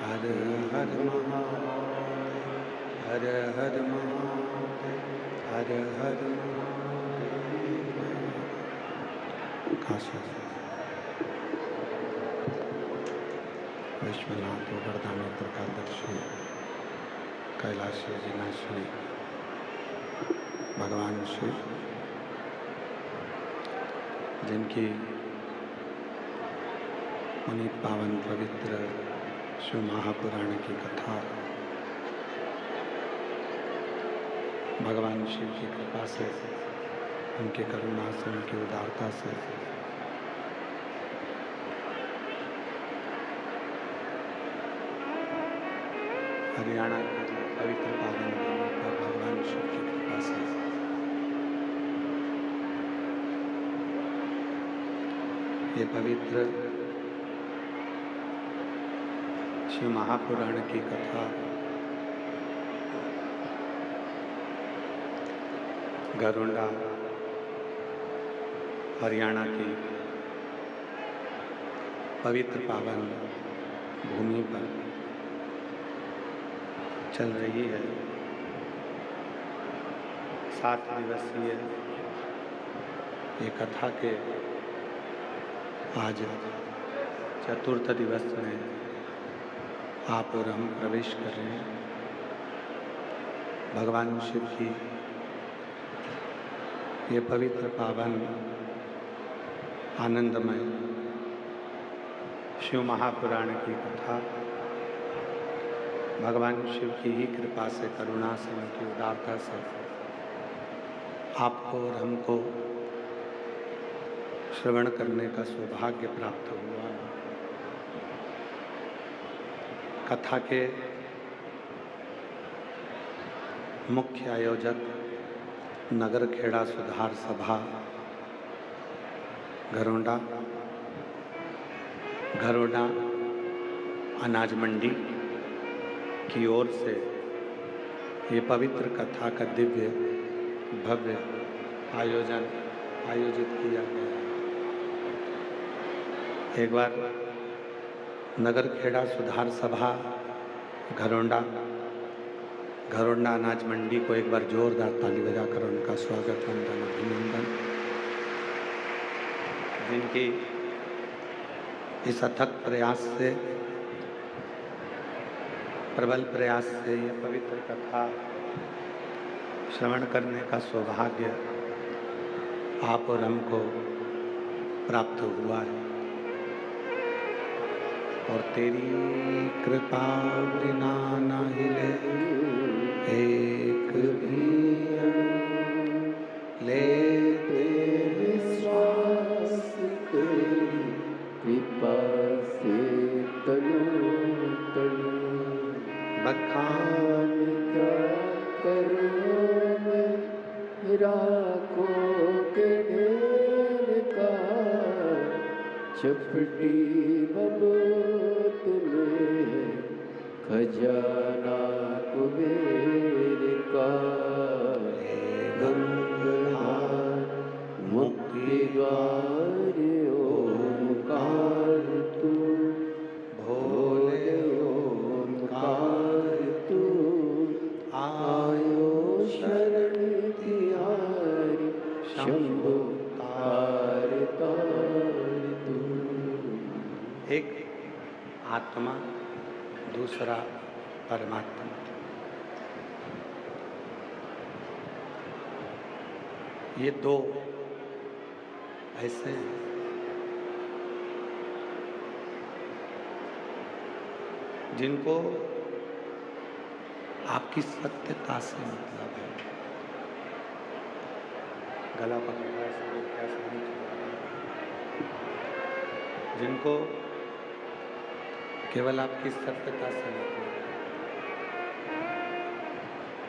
हर हर महादेव, हर हर महादेव, हर हर महादेव। काशी विश्वनाथ वरदानी प्रकादर्शी कैलाशी जिनाशी भगवान शिव, जिनकी पुनीत पावन पवित्र शिव महापुराण की कथा भगवान शिव की कृपा से, उनके करुणा से, उनकी उदारता से हरियाणा के पवित्र पावन भूमि पर भगवान शिव की कृपा से ये पवित्र शिव महापुराण की कथा गरुड़ा हरियाणा की पवित्र पावन भूमि पर चल रही है। 7 दिवसीय ये कथा के आज चतुर्थ दिवस में आप और हम प्रवेश कर रहे हैं। भगवान शिव की ये पवित्र पावन आनंदमय शिव महापुराण की कथा भगवान शिव की ही कृपा से, करुणा से, उनकी उदारता से आपको और हमको श्रवण करने का सौभाग्य प्राप्त हुआ है। कथा के मुख्य आयोजक नगर खेड़ा सुधार सभा घरोंडा अनाज मंडी की ओर से ये पवित्र कथा का दिव्य भव्य आयोजित किया गया है। एक बार नगर खेड़ा सुधार सभा घरोंडा अनाज मंडी को एक बार जोरदार ताली बजाकर उनका स्वागत, वंदन, अभिनंदन। जिनकी इस अथक प्रयास से, प्रबल प्रयास से यह पवित्र कथा श्रवण करने का सौभाग्य आप और हमको प्राप्त हुआ है। और तेरी कृपा बिना न हिले एक भी लेते विश्वास तेरी कृपा से तनु बखान क्या करूं मैं राखों के ढेर का, चपटी बबूत में खजाना कुबेर का। गंगाधार मुक्ति द्वार ओंकार तू, भोले ओंकार तू, आयो शरण तिहारी शंभु तार तार तू। एक आत्मा, दूसरा परमात्मा। ये दो ऐसे हैं जिनको आपकी सत्यता से मतलब है। गला पकड़ा ऐसा नहीं चलेगा। जिनको केवल आपकी सत्यता से मतलब है,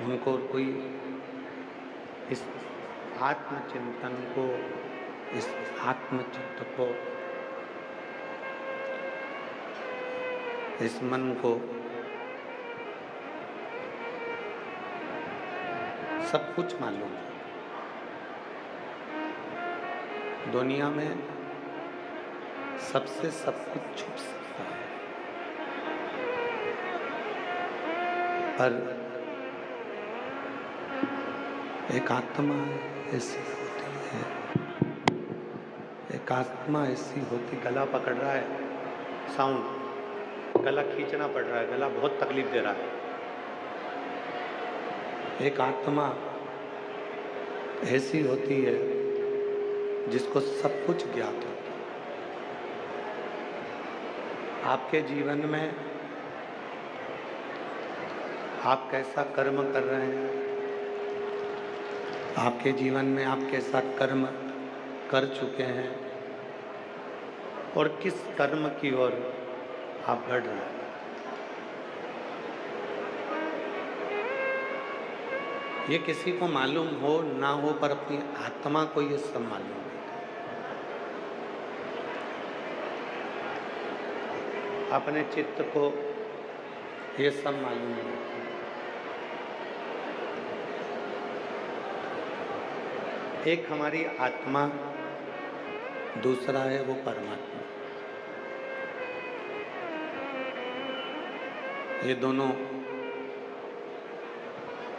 उनको कोई इस आत्मचिंतन को, इस आत्मचित्त को, इस मन को सब कुछ मालूम है। दुनिया में सबसे सब कुछ छुप सकता है, पर एक आत्मा ऐसी होती है, एक आत्मा ऐसी होती, गला पकड़ रहा है, साउंड, गला खींचना पड़ रहा है, गला बहुत तकलीफ दे रहा है। एक आत्मा ऐसी होती है जिसको सब कुछ ज्ञात होता है। आपके जीवन में आप कैसा कर्म कर रहे हैं, आपके जीवन में आप कैसा कर्म कर चुके हैं और किस कर्म की ओर आप बढ़ रहे हैं, ये किसी को मालूम हो ना हो, पर अपनी आत्मा को ये सब मालूम है। अपने चित्त को ये सब मालूम है। एक हमारी आत्मा, दूसरा है वो परमात्मा। ये दोनों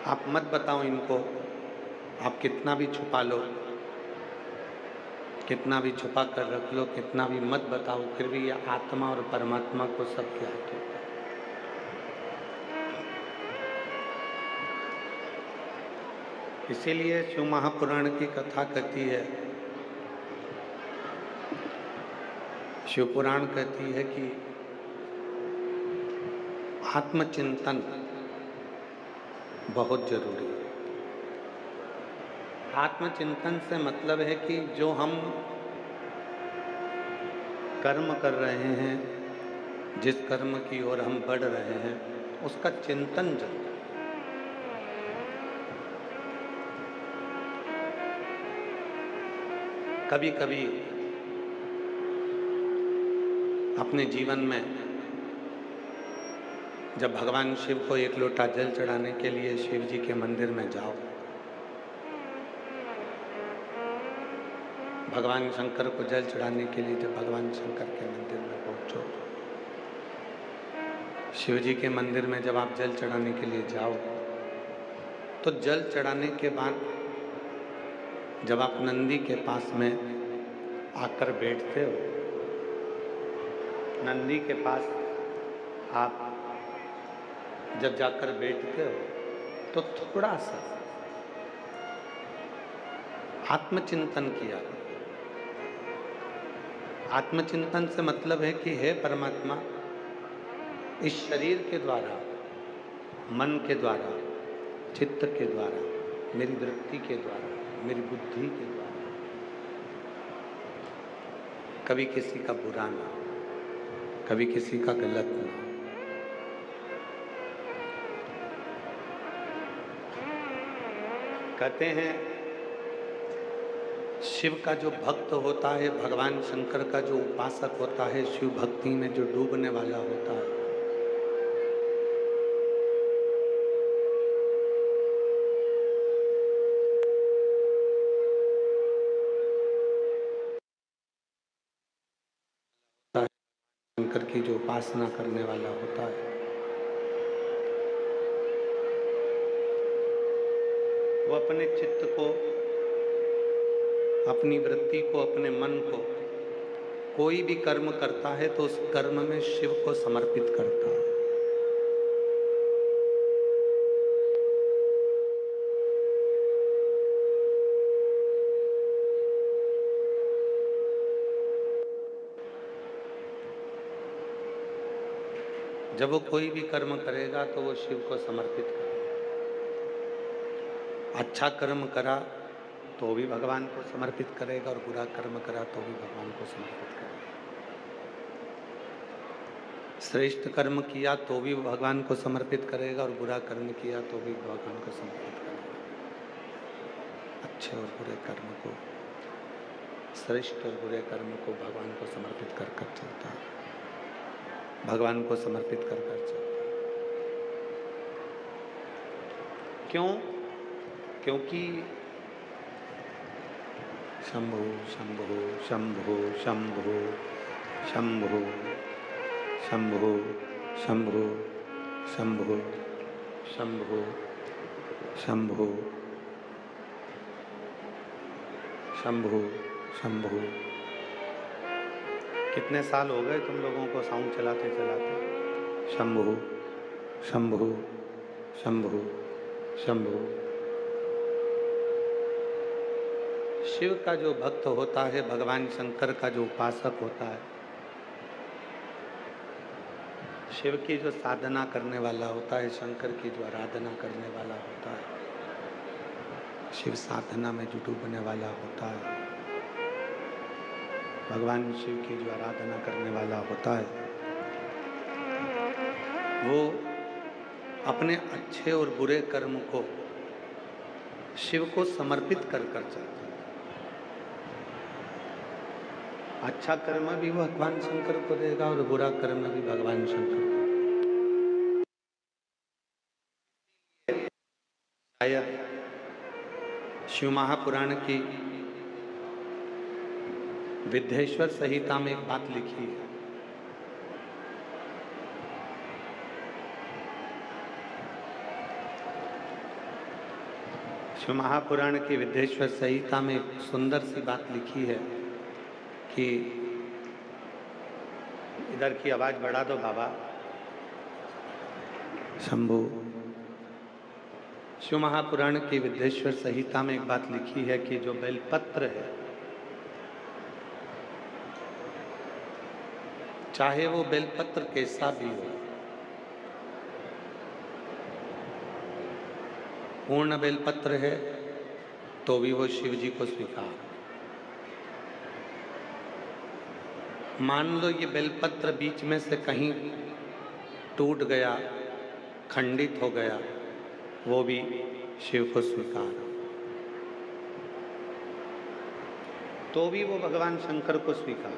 आप मत बताओ इनको, आप कितना भी छुपा लो, कितना भी छुपा कर रख लो, कितना भी मत बताओ, फिर भी ये आत्मा और परमात्मा को सब ज्ञात होता है। इसीलिए शिव महापुराण की कथा कहती है, शिव पुराण कहती है कि आत्मचिंतन बहुत जरूरी है। आत्मचिंतन से मतलब है कि जो हम कर्म कर रहे हैं, जिस कर्म की ओर हम बढ़ रहे हैं, उसका चिंतन जरूरी। कभी कभी अपने जीवन में जब भगवान शिव को एक लोटा जल चढ़ाने के लिए शिव जी के मंदिर में जाओ, भगवान शंकर को जल चढ़ाने के लिए जब भगवान शंकर के मंदिर में पहुंचो, शिव जी के मंदिर में जब आप जल चढ़ाने के लिए जाओ, तो जल चढ़ाने के बाद जब आप नंदी के पास में आकर बैठते हो, नंदी के पास आप जब जाकर बैठते हो, तो थोड़ा सा आत्मचिंतन किया। आत्मचिंतन से मतलब है कि हे परमात्मा, इस शरीर के द्वारा, मन के द्वारा, चित्त के द्वारा, मेरी वृत्ति के द्वारा, मेरी बुद्धि के द्वारा कभी किसी का बुरा ना हो, कभी किसी का गलत ना हो। कहते हैं शिव का जो भक्त होता है, भगवान शंकर का जो उपासक होता है, शिव भक्ति में जो डूबने वाला होता है, शंकर की जो उपासना करने वाला होता है, वो अपने चित्त को, अपनी वृत्ति को, अपने मन को, कोई भी कर्म करता है तो उस कर्म में शिव को समर्पित करता है। जब वो कोई भी कर्म करेगा तो वो शिव को समर्पित करेगा। अच्छा कर्म करा तो भी भगवान को समर्पित करेगा, और बुरा कर्म करा तो भी भगवान को समर्पित करेगा। श्रेष्ठ कर्म किया तो भी भगवान को समर्पित करेगा, और बुरा कर्म किया तो भी भगवान को समर्पित करेगा। अच्छे और बुरे कर्म को, श्रेष्ठ और बुरे कर्म को भगवान को समर्पित कर कर चलता है, भगवान को समर्पित कर कर चलता है। क्यों? क्योंकि शंभो शंभो शंभो शंभो शंभो शंभो शंभो शंभो शंभो शंभो शंभो शंभो। कितने साल हो गए तुम लोगों को साउंड चलाते चलाते? शंभो शंभो शंभो शंभो। शिव का जो भक्त होता है, भगवान शंकर का जो उपासक होता है, शिव की जो साधना करने वाला होता है, शंकर की जो आराधना करने वाला होता है, शिव साधना में जुटने वाला होता है, भगवान शिव की जो आराधना करने वाला होता है, वो अपने अच्छे और बुरे कर्म को शिव को समर्पित कर चलता है। अच्छा कर्म भी भगवान शंकर को देगा और बुरा कर्म भी भगवान शंकर को। शायद शिव महापुराण की विद्येश्वर संहिता में एक बात लिखी है। शिव महापुराण की विद्येश्वर संहिता में एक सुंदर सी बात लिखी है कि इधर की आवाज बढ़ा दो बाबा। शंभु। शिव महापुराण की विद्येश्वर संहिता में एक बात लिखी है कि जो बेलपत्र है, चाहे वो बेलपत्र कैसा भी हो, पूर्ण बेलपत्र है तो भी वो शिव जी को स्वीकार। मान लो ये बेलपत्र बीच में से कहीं टूट गया, खंडित हो गया, वो भी शिव को स्वीकार, तो भी वो भगवान शंकर को स्वीकार।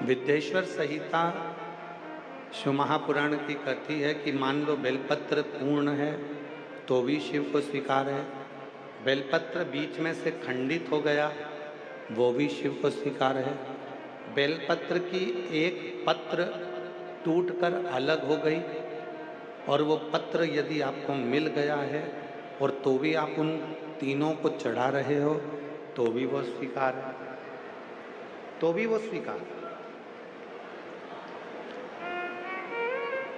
विद्येश्वर संहिता शिव महापुराण की कहती है कि मान लो बेलपत्र पूर्ण है तो भी शिव को स्वीकार है, बेलपत्र बीच में से खंडित हो गया वो भी शिव को स्वीकार है, बेलपत्र की एक पत्र टूटकर अलग हो गई और वो पत्र यदि आपको मिल गया है और तो भी आप उन तीनों को चढ़ा रहे हो तो भी वो स्वीकार है, तो भी वो स्वीकार है।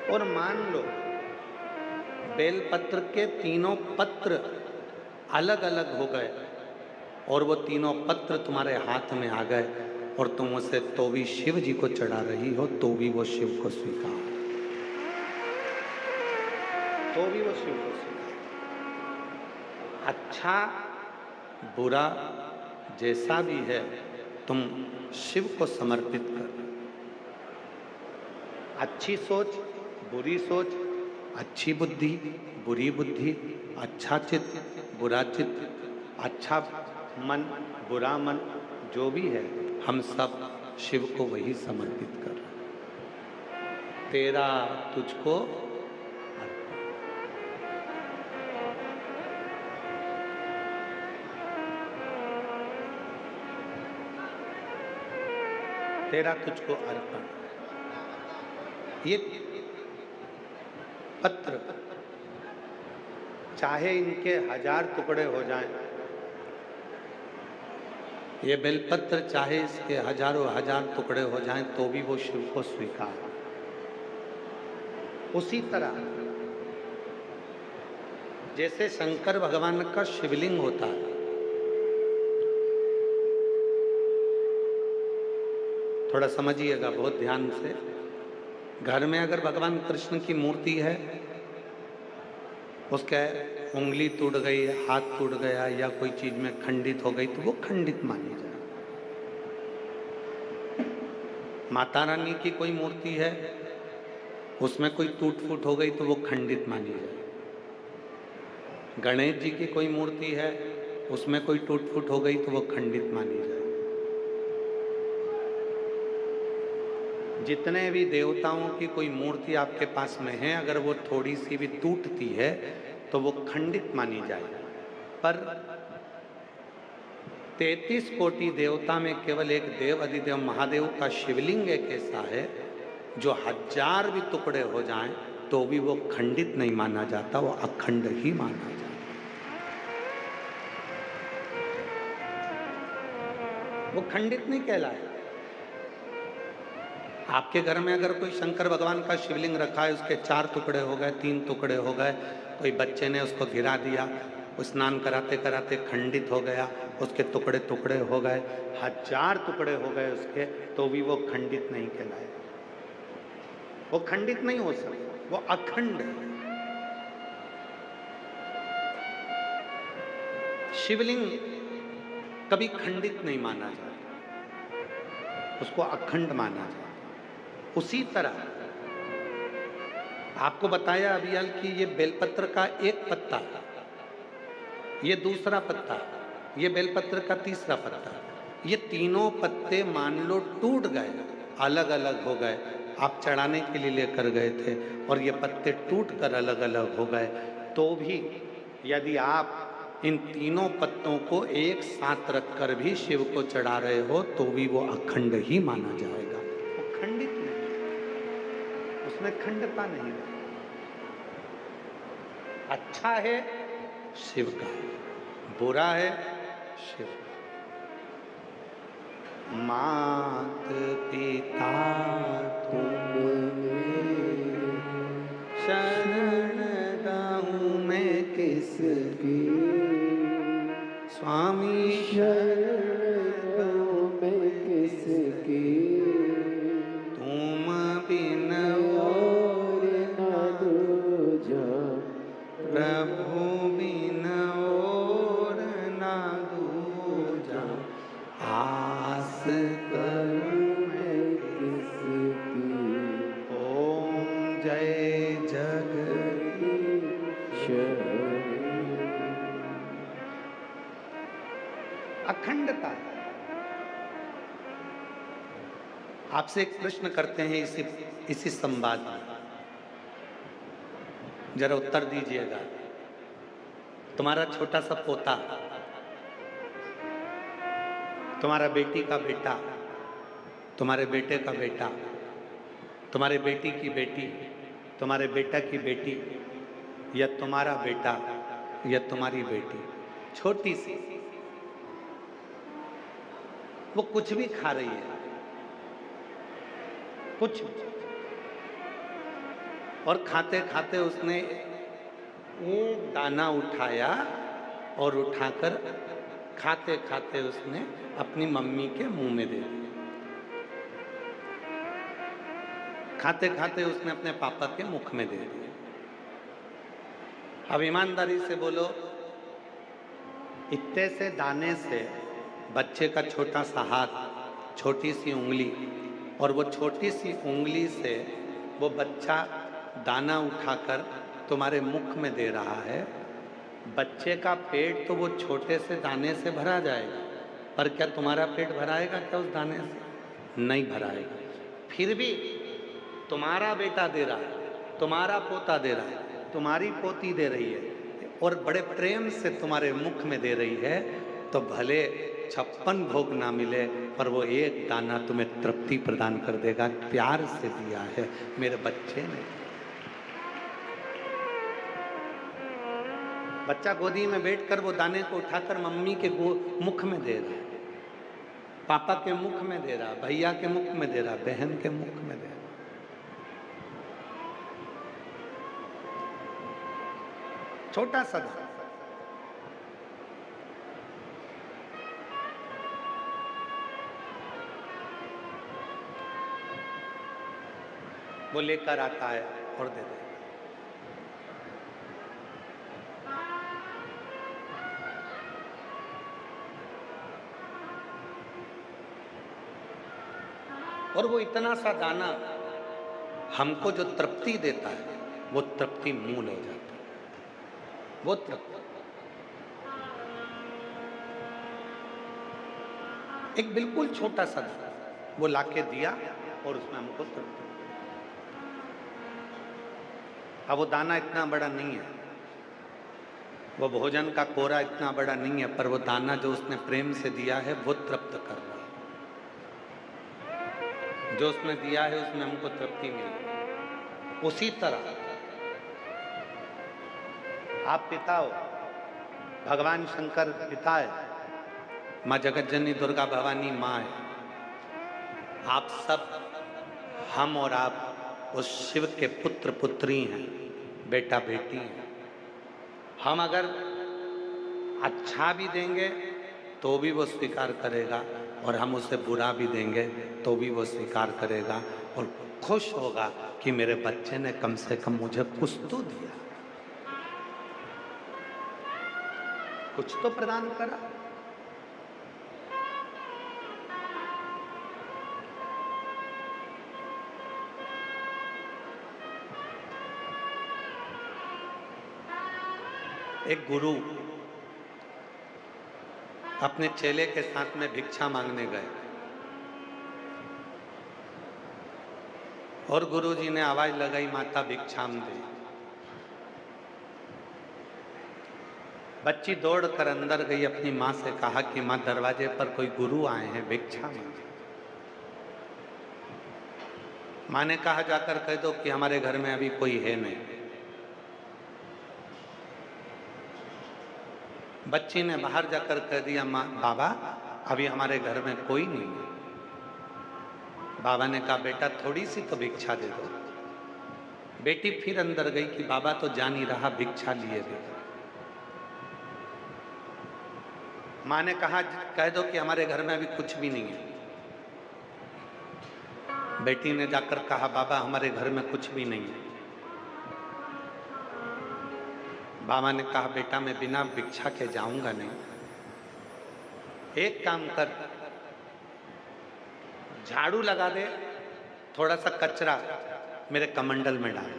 और मान लो बेलपत्र के तीनों पत्र अलग अलग हो गए और वो तीनों पत्र तुम्हारे हाथ में आ गए और तुम उसे तो भी शिव जी को चढ़ा रही हो तो भी वो शिव को स्वीकार, तो भी वो शिव को स्वीकार। अच्छा बुरा जैसा भी है तुम शिव को समर्पित कर। अच्छी सोच बुरी सोच, अच्छी बुद्धि बुरी बुद्धि, अच्छा चित्त बुरा चित्त, अच्छा मन बुरा मन, जो भी है हम सब शिव को वही समर्पित कर। तेरा तुझको तेरा तुझको अर्पण। ये पत्र चाहे इनके 1000 टुकड़े हो जाएं, ये बेलपत्र चाहे इसके हजारों हजार टुकड़े हो जाएं तो भी वो शिव को स्वीकार। उसी तरह जैसे शंकर भगवान का शिवलिंग होता है, थोड़ा समझिएगा बहुत ध्यान से। घर में अगर भगवान कृष्ण की मूर्ति है, उसके उंगली टूट गई, हाथ टूट गया या कोई चीज में खंडित हो गई तो वो खंडित मानी जाए। माता रानी की कोई मूर्ति है, उसमें कोई टूट फूट हो गई तो वो खंडित मानी जाए। गणेश जी की कोई मूर्ति है, उसमें कोई टूट फूट हो गई तो वो खंडित मानी जाए। जितने भी देवताओं की कोई मूर्ति आपके पास में है, अगर वो थोड़ी सी भी टूटती है तो वो खंडित मानी जाए। पर 33 कोटि देवता में केवल एक देव अधिदेव महादेव का शिवलिंग एक ऐसा है जो 1000 भी टुकड़े हो जाएं तो भी वो खंडित नहीं माना जाता, वो अखंड ही माना जाता। वो खंडित नहीं कहलाए। आपके घर में अगर कोई शंकर भगवान का शिवलिंग रखा है, उसके 4 टुकड़े हो गए, 3 टुकड़े हो गए, कोई बच्चे ने उसको गिरा दिया, स्नान कराते कराते खंडित हो गया, उसके टुकड़े टुकड़े हो गए, 1000 टुकड़े हो गए उसके, तो भी वो खंडित नहीं कहलाए। वो खंडित नहीं हो सकता, वो अखंड है। शिवलिंग कभी खंडित नहीं माना जाता, उसको अखंड माना जाता। उसी तरह आपको बताया अभियाल कि ये बेलपत्र का एक पत्ता, ये दूसरा पत्ता, ये बेलपत्र का तीसरा पत्ता, ये तीनों पत्ते मान लो टूट गए, अलग अलग हो गए, आप चढ़ाने के लिए लेकर गए थे और ये पत्ते टूट कर अलग अलग हो गए, तो भी यदि आप इन तीनों पत्तों को एक साथ रखकर भी शिव को चढ़ा रहे हो तो भी वो अखंड ही माना जाएगा। वो खंडित नहीं, उसमें खंडता नहीं है। अच्छा है शिव का, बुरा है शिव का। मात पिता तुम शरण गाऊं मैं किसकी स्वामी शरण में किसकी तुम बिन और न दूजा प्रभु बिन और ना दूजा आस करूं मैं किसकी ओम जय जगदीश। अखंडता। आपसे एक प्रश्न करते हैं इसी संवाद में, जरा उत्तर दीजिएगा। तुम्हारा छोटा सा पोता, तुम्हारा बेटी का बेटा, तुम्हारे बेटे का बेटा, तुम्हारे बेटी की बेटी, तुम्हारे बेटा की बेटी, या तुम्हारा बेटा या तुम्हारी बेटी, छोटी सी, वो कुछ भी खा रही है, कुछ भी, और खाते खाते उसने एक दाना उठाया और उठाकर खाते खाते उसने अपनी मम्मी के मुंह में दे दिया। खाते खाते उसने अपने पापा के मुख में दे दिया। अब ईमानदारी से बोलो, इतने से दाने से बच्चे का छोटा सा हाथ, छोटी सी उंगली, और वो छोटी सी उंगली से वो बच्चा दाना उठाकर तुम्हारे मुख में दे रहा है। बच्चे का पेट तो वो छोटे से दाने से भरा जाएगा, पर क्या तुम्हारा पेट भराएगा क्या उस दाने से? नहीं भराएगा। फिर भी तुम्हारा बेटा दे रहा है, तुम्हारा पोता दे रहा है, तुम्हारी पोती दे रही है और बड़े प्रेम से तुम्हारे मुख में दे रही है, तो भले 56 भोग ना मिले पर वो एक दाना तुम्हें तृप्ति प्रदान कर देगा। प्यार से दिया है मेरे बच्चे ने। बच्चा गोदी में बैठकर वो दाने को उठाकर मम्मी के मुख में दे रहा है, पापा के मुख में दे रहा, भैया के मुख में दे रहा, बहन के मुख में दे रहा। छोटा सा दाना, वो लेकर आता है और दे देता है। और वो इतना सा दाना हमको जो तृप्ति देता है, वो तृप्ति मूल हो जाता है। वो तृप्ति एक बिल्कुल छोटा सा दाना वो लाके दिया और उसमें हमको तृप्ति। अब वो दाना इतना बड़ा नहीं है, वो भोजन का कोरा इतना बड़ा नहीं है, पर वो दाना जो उसने प्रेम से दिया है वो तृप्त कर रहा है। जो उसने दिया है उसमें हमको तृप्ति मिली। उसी तरह आप पिता हो, भगवान शंकर पिता है, माँ जगत जननी दुर्गा भवानी माँ है। आप सब, हम और आप उस शिव के पुत्र पुत्री हैं, बेटा बेटी हैं। हम अगर अच्छा भी देंगे तो भी वो स्वीकार करेगा, और हम उसे बुरा भी देंगे तो भी वो स्वीकार करेगा, और खुश होगा कि मेरे बच्चे ने कम से कम मुझे कुछ तो दिया, कुछ तो प्रदान करा। एक गुरु अपने चेले के साथ में भिक्षा मांगने गए, और गुरुजी ने आवाज लगाई, माता भिक्षाम दे। बच्ची दौड़कर अंदर गई, अपनी माँ से कहा कि माँ दरवाजे पर कोई गुरु आए हैं, भिक्षा मांगे। माँ ने कहा जाकर कह दो कि हमारे घर में अभी कोई है नहीं। बच्ची ने बाहर जाकर कह दिया, माँ बाबा अभी हमारे घर में कोई नहीं है। बाबा ने कहा बेटा थोड़ी सी तो भिक्षा दे दो। बेटी फिर अंदर गई कि बाबा तो जान ही रहा, भिक्षा लिए दे। माँ ने कहा कह दो कि हमारे घर में अभी कुछ भी नहीं है। बेटी ने जाकर कहा बाबा हमारे घर में कुछ भी नहीं है। बाबा ने कहा बेटा मैं बिना भिक्षा के जाऊंगा नहीं, एक काम कर, झाड़ू लगा दे, थोड़ा सा कचरा मेरे कमंडल में डाल।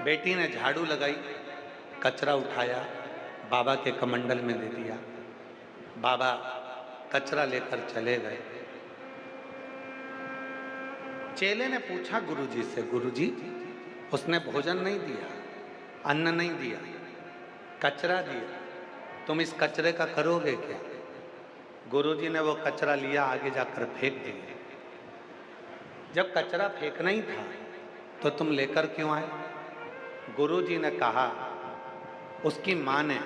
बेटी ने झाड़ू लगाई, कचरा उठाया, बाबा के कमंडल में दे दिया। बाबा कचरा लेकर चले गए। चेले ने पूछा गुरुजी से, गुरुजी उसने भोजन नहीं दिया, अन्न नहीं दिया, कचरा दिया, तुम इस कचरे का करोगे क्या? गुरुजी ने वो कचरा लिया, आगे जाकर फेंक दिया। जब कचरा फेंकना ही था तो तुम लेकर क्यों आए? गुरुजी ने कहा, उसकी माँ ने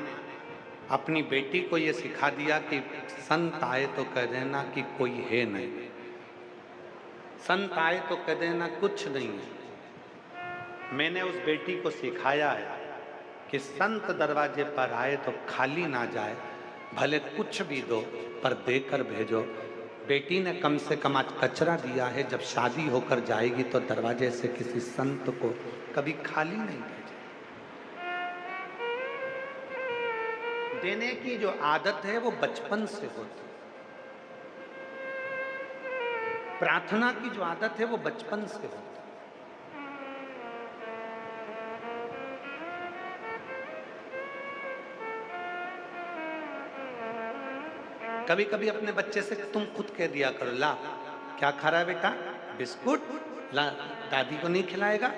अपनी बेटी को ये सिखा दिया कि संत आए तो कह देना कि कोई है नहीं, संत आए तो कह देना कुछ नहीं है। मैंने उस बेटी को सिखाया है कि संत दरवाजे पर आए तो खाली ना जाए, भले कुछ भी दो पर देकर भेजो। बेटी ने कम से कम आज कचरा दिया है, जब शादी होकर जाएगी तो दरवाजे से किसी संत को कभी खाली नहीं भेजे। देने की जो आदत है वो बचपन से होती है। प्रार्थना की जो आदत है वो बचपन से होती है। कभी कभी अपने बच्चे से तुम खुद कह दिया करो, ला क्या खा रहा है बेटा, बिस्कुट ला, दादी को नहीं खिलाएगा?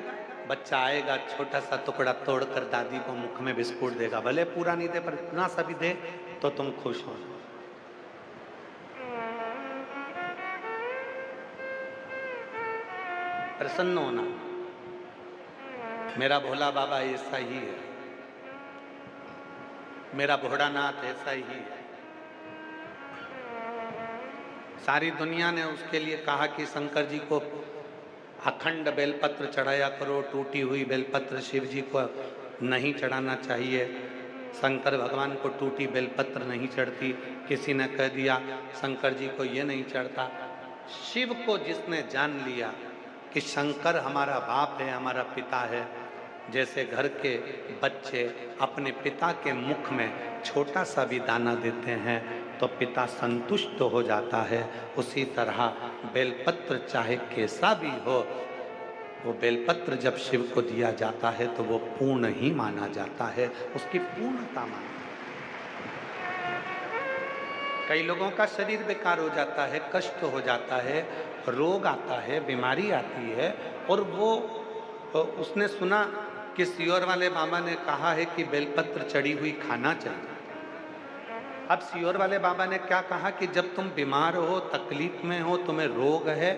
बच्चा आएगा, छोटा सा टुकड़ा तोड़कर दादी को मुख में बिस्कुट देगा, भले पूरा नहीं दे पर इतना सा भी दे तो तुम खुश हो। प्रसन्न होना। मेरा भोला बाबा ऐसा ही है, मेरा भोलानाथ ऐसा ही है। सारी दुनिया ने उसके लिए कहा कि शंकर जी को अखंड बेलपत्र चढ़ाया करो, टूटी हुई बेलपत्र शिव जी को नहीं चढ़ाना चाहिए। शंकर भगवान को टूटी बेलपत्र नहीं चढ़ती। किसी ने कह दिया शंकर जी को ये नहीं चढ़ता। शिव को जिसने जान लिया कि शंकर हमारा बाप है, हमारा पिता है, जैसे घर के बच्चे अपने पिता के मुख में छोटा सा भी दाना देते हैं तो पिता संतुष्ट हो जाता है, उसी तरह बेलपत्र चाहे कैसा भी हो, वो बेलपत्र जब शिव को दिया जाता है तो वो पूर्ण ही माना जाता है, उसकी पूर्णता माना। कई लोगों का शरीर बेकार हो जाता है, कष्ट हो जाता है, रोग आता है, बीमारी आती है, और वो उसने सुना कि सियोर वाले बाबा ने कहा है कि बेलपत्र चढ़ी हुई खाना चाहिए। अब सियोर वाले बाबा ने क्या कहा कि जब तुम बीमार हो, तकलीफ में हो, तुम्हें रोग है,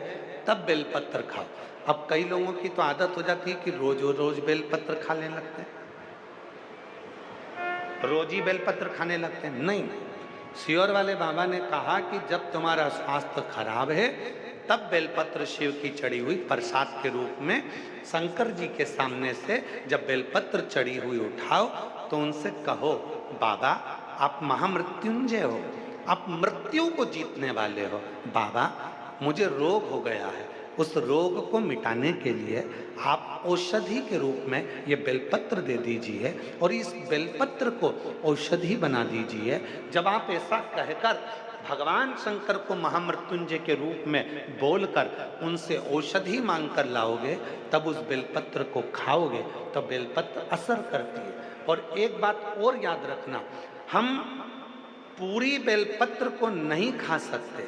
तब बेलपत्र खाओ। अब कई लोगों की तो आदत हो जाती है कि रोज रोज बेलपत्र खाने लगते हैं, रोज ही बेलपत्र खाने लगते हैं। नहीं, सियोर वाले बाबा ने कहा कि जब तुम्हारा स्वास्थ्य खराब है तब बेलपत्र शिव की चढ़ी हुई प्रसाद के रूप में शंकर जी के सामने से जब बेलपत्र चढ़ी हुई उठाओ तो उनसे कहो, बाबा आप महामृत्युंजय हो, आप मृत्यु को जीतने वाले हो। बाबा मुझे रोग हो गया है, उस रोग को मिटाने के लिए आप औषधि के रूप में ये बेलपत्र दे दीजिए और इस बेलपत्र को औषधि बना दीजिए। जब आप ऐसा कहकर भगवान शंकर को महामृत्युंजय के रूप में बोलकर उनसे औषधि मांग कर लाओगे, तब उस बेलपत्र को खाओगे तो बेलपत्र असर करती है। और एक बात और याद रखना, हम पूरी बेलपत्र को नहीं खा सकते।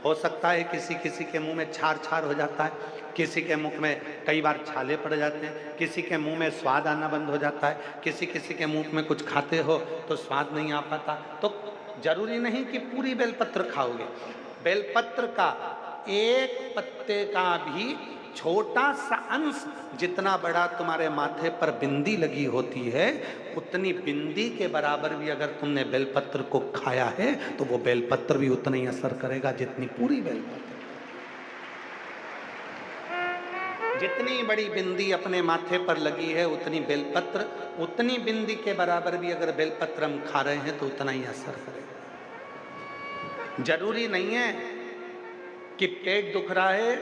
हो सकता है किसी किसी के मुंह में छार छार हो जाता है, किसी के मुख में कई बार छाले पड़ जाते हैं, किसी के मुंह में स्वाद आना बंद हो जाता है, किसी किसी के मुंह में कुछ खाते हो तो स्वाद नहीं आ पाता। तो जरूरी नहीं कि पूरी बेलपत्र खाओगे। बेलपत्र का एक पत्ते का भी छोटा सा अंश, जितना बड़ा तुम्हारे माथे पर बिंदी लगी होती है, उतनी बिंदी के बराबर भी अगर तुमने बेलपत्र को खाया है तो वो बेलपत्र भी उतना ही असर करेगा जितनी पूरी बेलपत्र। जितनी बड़ी बिंदी अपने माथे पर लगी है उतनी बेलपत्र, उतनी बिंदी के बराबर भी अगर बेलपत्र हम खा रहे हैं तो उतना ही असर करेगा। जरूरी नहीं है कि पेट दुख रहा है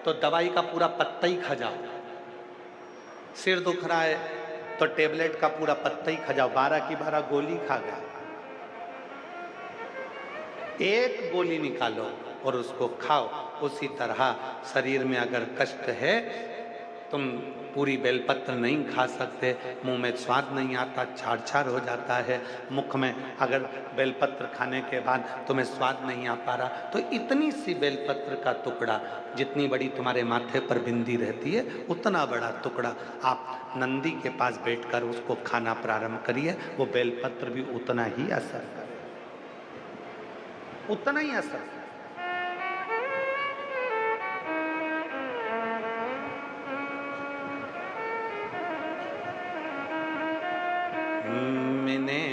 तो दवाई का पूरा पत्ता ही खा जाओ, सिर दुख रहा है तो टेबलेट का पूरा पत्ता ही खा जाओ, 12 की 12 गोली खा गया। एक गोली निकालो और उसको खाओ। उसी तरह शरीर में अगर कष्ट है, तुम पूरी बेलपत्र नहीं खा सकते, मुंह में स्वाद नहीं आता, छाड़ छाड़ हो जाता है, मुख में अगर बेलपत्र खाने के बाद तुम्हें स्वाद नहीं आ पा रहा, तो इतनी सी बेलपत्र का टुकड़ा, जितनी बड़ी तुम्हारे माथे पर बिंदी रहती है उतना बड़ा टुकड़ा आप नंदी के पास बैठकर उसको खाना प्रारंभ करिए। वो बेलपत्र भी उतना ही असर करे, उतना ही असर। मैंने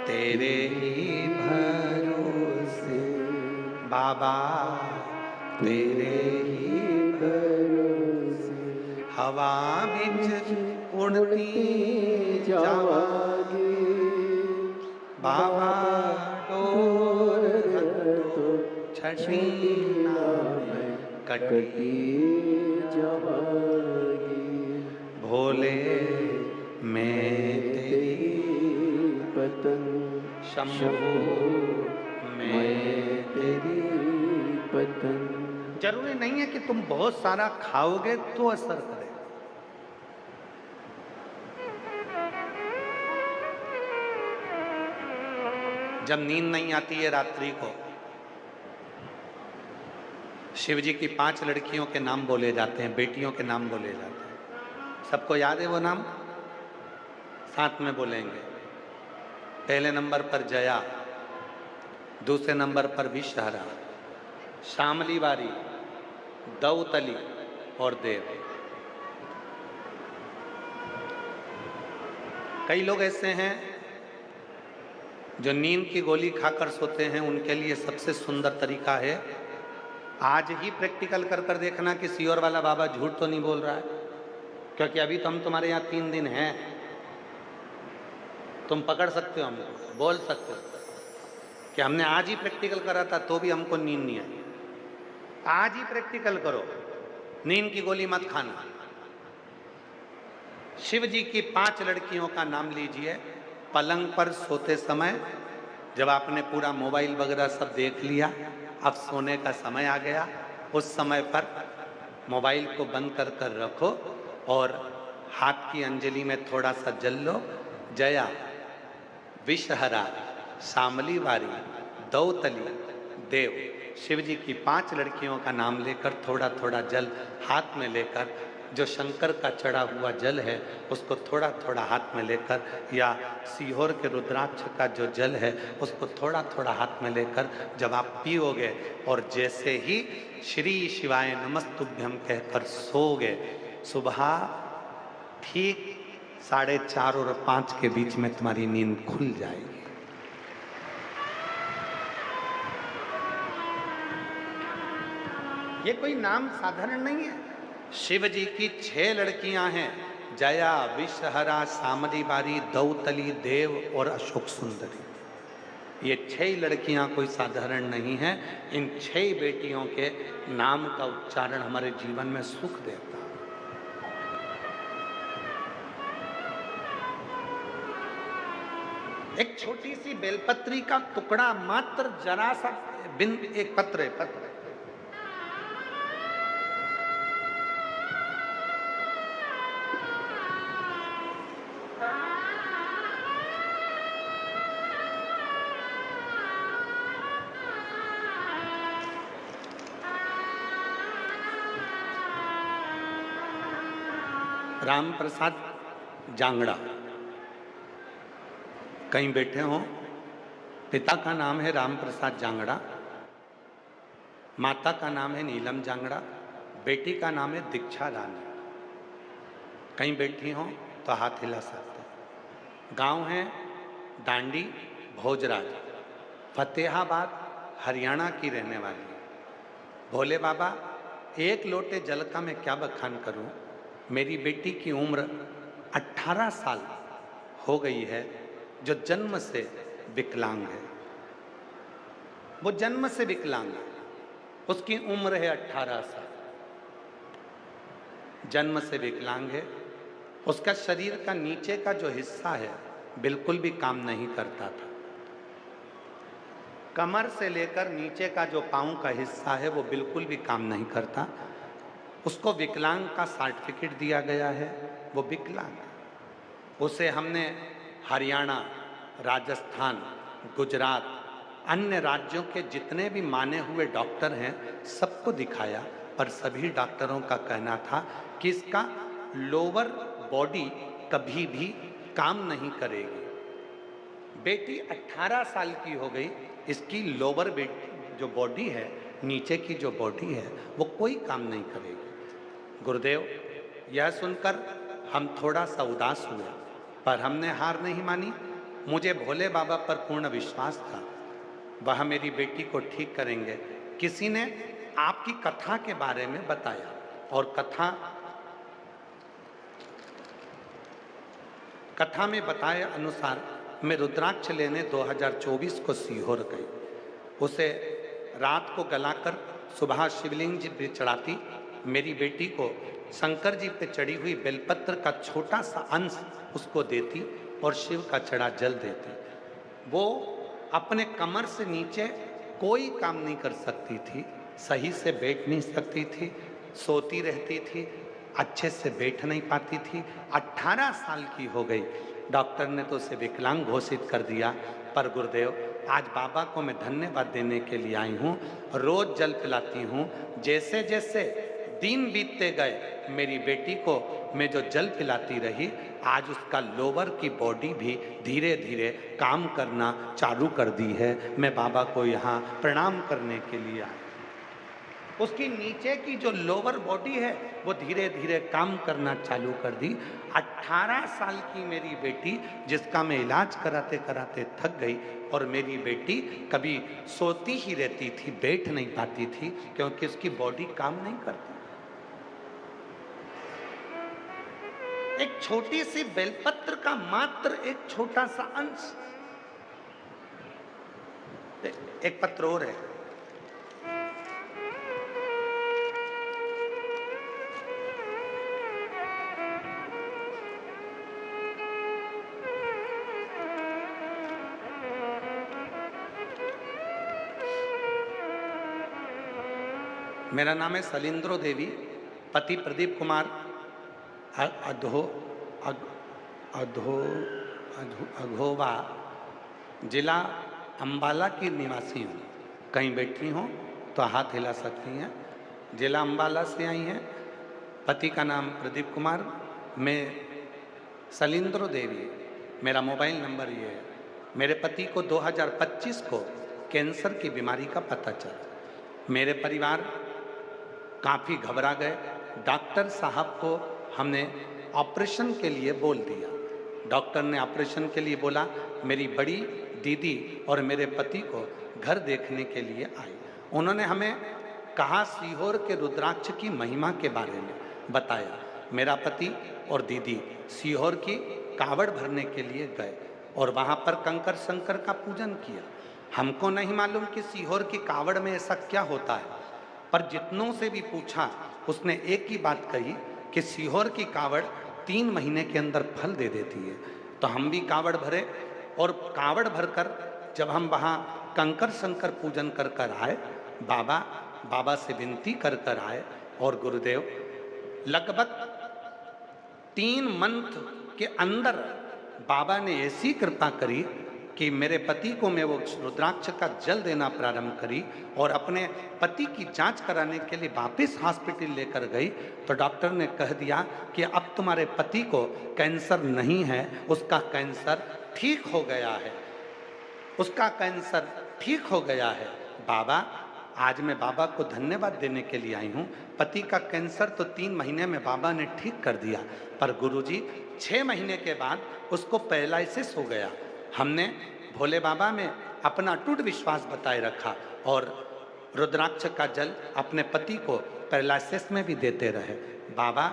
तेरे ही भरोसे बाबा, तेरे ही भरोसे हवा बिच उड़ती जावागी, बाबा डोर तो छठी में कटी जावागी, भोले मैं तेरी पतंग, शंभू मैं तेरी पतंग। जरूरी नहीं है कि तुम बहुत सारा खाओगे तो असर करे। जब नींद नहीं आती है रात्रि को, शिव जी की 5 लड़कियों के नाम बोले जाते हैं, बेटियों के नाम बोले जाते हैं। सबको याद है वो नाम? साथ में बोलेंगे। पहले नंबर पर जया, दूसरे नंबर पर विषहरा, शामली वारी, दौतली और देव। कई लोग ऐसे हैं जो नींद की गोली खाकर सोते हैं, उनके लिए सबसे सुंदर तरीका है, आज ही प्रैक्टिकल कर कर देखना कि सियोर वाला बाबा झूठ तो नहीं बोल रहा है। क्योंकि अभी तो हम तुम्हारे यहाँ 3 दिन हैं, तुम पकड़ सकते हो, हमको बोल सकते हो कि हमने आज ही प्रैक्टिकल करा था तो भी हमको नींद नहीं आई। आज ही प्रैक्टिकल करो, नींद की गोली मत खाना। शिव जी की 5 लड़कियों का नाम लीजिए। पलंग पर सोते समय जब आपने पूरा मोबाइल वगैरह सब देख लिया, अब सोने का समय आ गया, उस समय पर मोबाइल को बंद कर कर रखो और हाथ की अंजलि में थोड़ा सा जल लो। जया, विषहरा, शामली वारी, दौतली, देव, शिव जी की 5 लड़कियों का नाम लेकर थोड़ा थोड़ा जल हाथ में लेकर जो शंकर का चढ़ा हुआ जल है उसको थोड़ा थोड़ा हाथ में लेकर, या सीहोर के रुद्राक्ष का जो जल है उसको थोड़ा थोड़ा हाथ में लेकर जब आप पियोगे और जैसे ही श्री शिवाय नमस्तुभ्यम कहकर सोओगे, सुबह ठीक 4:30 और 5 के बीच में तुम्हारी नींद खुल जाएगी। ये कोई नाम साधारण नहीं है। शिव जी की 6 लड़कियां हैं, जया, विषहरा, सामरी बारी, दौतली, देव और अशोक सुंदरी। ये 6 लड़कियां कोई साधारण नहीं है। इन 6 बेटियों के नाम का उच्चारण हमारे जीवन में सुख देता। एक छोटी सी बेलपत्री का टुकड़ा मात्र, जरा सा बिंद, एक पत्र राम प्रसाद जांगड़ा कहीं बैठे हों। पिता का नाम है राम प्रसाद जांगड़ा, माता का नाम है नीलम जांगड़ा, बेटी का नाम है दीक्षा रानी। कहीं बैठी हों तो हाथ हिला सकते हैं। गांव है डांडी, भोजराज, फतेहाबाद, हरियाणा की रहने वाली। भोले बाबा, एक लोटे जल का मैं क्या बखान करूं। मेरी बेटी की उम्र 18 साल हो गई है, जो जन्म से विकलांग है। वो जन्म से विकलांग है, उसकी उम्र है 18 साल, जन्म से विकलांग है। उसका शरीर का नीचे का जो हिस्सा है बिल्कुल भी काम नहीं करता था। कमर से लेकर नीचे का जो पांव का हिस्सा है वो बिल्कुल भी काम नहीं करता। उसको विकलांग का सर्टिफिकेट दिया गया है, वो विकलांग है। उसे हमने हरियाणा, राजस्थान, गुजरात, अन्य राज्यों के जितने भी माने हुए डॉक्टर हैं सबको दिखाया, पर सभी डॉक्टरों का कहना था कि इसका लोअर बॉडी कभी भी काम नहीं करेगी। बेटी 18 साल की हो गई, इसकी लोअर जो बॉडी है, नीचे की जो बॉडी है वो कोई काम नहीं करेगी। गुरुदेव, यह सुनकर हम थोड़ा सा उदास हुए, पर हमने हार नहीं मानी। मुझे भोले बाबा पर पूर्ण विश्वास था, वह मेरी बेटी को ठीक करेंगे। किसी ने आपकी कथा के बारे में बताया और कथा में बताए अनुसार मैं रुद्राक्ष लेने 2024 को सीहोर गई। उसे रात को गलाकर सुबह शिवलिंग जी पे चढ़ाती, मेरी बेटी को शंकर जी पे चढ़ी हुई बेलपत्र का छोटा सा अंश उसको देती और शिव का चढ़ा जल देती। वो अपने कमर से नीचे कोई काम नहीं कर सकती थी, सही से बैठ नहीं सकती थी, सोती रहती थी, अच्छे से बैठ नहीं पाती थी। 18 साल की हो गई, डॉक्टर ने तो उसे विकलांग घोषित कर दिया। पर गुरुदेव, आज बाबा को मैं धन्यवाद देने के लिए आई हूँ। रोज जल पिलाती हूँ। जैसे जैसे दिन बीतते गए, मेरी बेटी को मैं जो जल पिलाती रही, आज उसका लोअर की बॉडी भी धीरे धीरे काम करना चालू कर दी है। मैं बाबा को यहाँ प्रणाम करने के लिए आई। उसकी नीचे की जो लोअर बॉडी है वो धीरे धीरे काम करना चालू कर दी। 18 साल की मेरी बेटी, जिसका मैं इलाज कराते कराते थक गई, और मेरी बेटी कभी सोती ही रहती थी, बैठ नहीं पाती थी, क्योंकि उसकी बॉडी काम नहीं करती। एक छोटी सी बेलपत्र का मात्र एक छोटा सा अंश। एक पत्र और है, मेरा नाम है सलिंद्रो देवी, पति प्रदीप कुमार, अघोवा, जिला अंबाला की निवासी हूँ। कहीं बैठी हों तो हाथ हिला सकती हैं। जिला अंबाला से आई हैं। पति का नाम प्रदीप कुमार, मैं सलिंद्रो देवी, मेरा मोबाइल नंबर ये है। मेरे पति को 2025 को कैंसर की बीमारी का पता चला। मेरे परिवार काफ़ी घबरा गए। डॉक्टर साहब को हमने ऑपरेशन के लिए बोल दिया। डॉक्टर ने ऑपरेशन के लिए बोला, मेरी बड़ी दीदी और मेरे पति को घर देखने के लिए आई। उन्होंने हमें कहा सीहोर के रुद्राक्ष की महिमा के बारे में बताया। मेरा पति और दीदी सीहोर की कावड़ भरने के लिए गए और वहाँ पर कंकर शंकर का पूजन किया। हमको नहीं मालूम कि सीहोर की कावड़ में ऐसा क्या होता है, पर जितनों से भी पूछा उसने एक ही बात कही कि सीहोर की कावड़ 3 महीने के अंदर फल दे देती है। तो हम भी कावड़ भरे और कावड़ भरकर जब हम वहाँ कंकर शंकर पूजन कर कर आए, बाबा से विनती कर कर आए और गुरुदेव लगभग 3 मंथ के अंदर बाबा ने ऐसी कृपा करी कि मेरे पति को मैं वो रुद्राक्ष का जल देना प्रारंभ करी और अपने पति की जांच कराने के लिए वापस हॉस्पिटल लेकर गई तो डॉक्टर ने कह दिया कि अब तुम्हारे पति को कैंसर नहीं है, उसका कैंसर ठीक हो गया है, उसका कैंसर ठीक हो गया है। बाबा, आज मैं बाबा को धन्यवाद देने के लिए आई हूँ। पति का कैंसर तो 3 महीने में बाबा ने ठीक कर दिया, पर गुरुजी 6 महीने के बाद उसको पैरालिसिस हो गया। हमने भोले बाबा में अपना अटूट विश्वास बताए रखा और रुद्राक्ष का जल अपने पति को पैरालिसिस में भी देते रहे। बाबा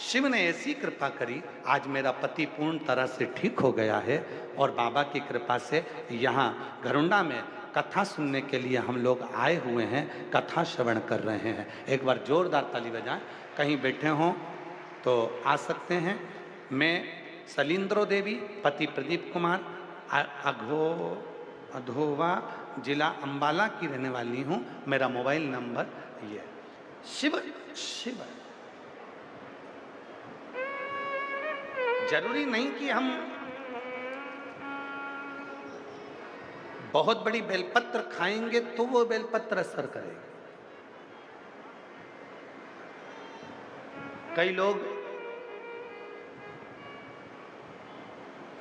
शिव ने ऐसी कृपा करी, आज मेरा पति पूर्ण तरह से ठीक हो गया है और बाबा की कृपा से यहाँ घरुंडा में कथा सुनने के लिए हम लोग आए हुए हैं, कथा श्रवण कर रहे हैं। एक बार जोरदार ताली बजाएं। कहीं बैठे हों तो आ सकते हैं। मैं सलिंद्रो देवी, पति प्रदीप कुमार, अधोवा जिला अंबाला की रहने वाली हूँ। मेरा मोबाइल नंबर ये है। शिव शिव जरूरी नहीं कि हम बहुत बड़ी बेलपत्र खाएंगे तो वो बेलपत्र असर करेगा। कई लोग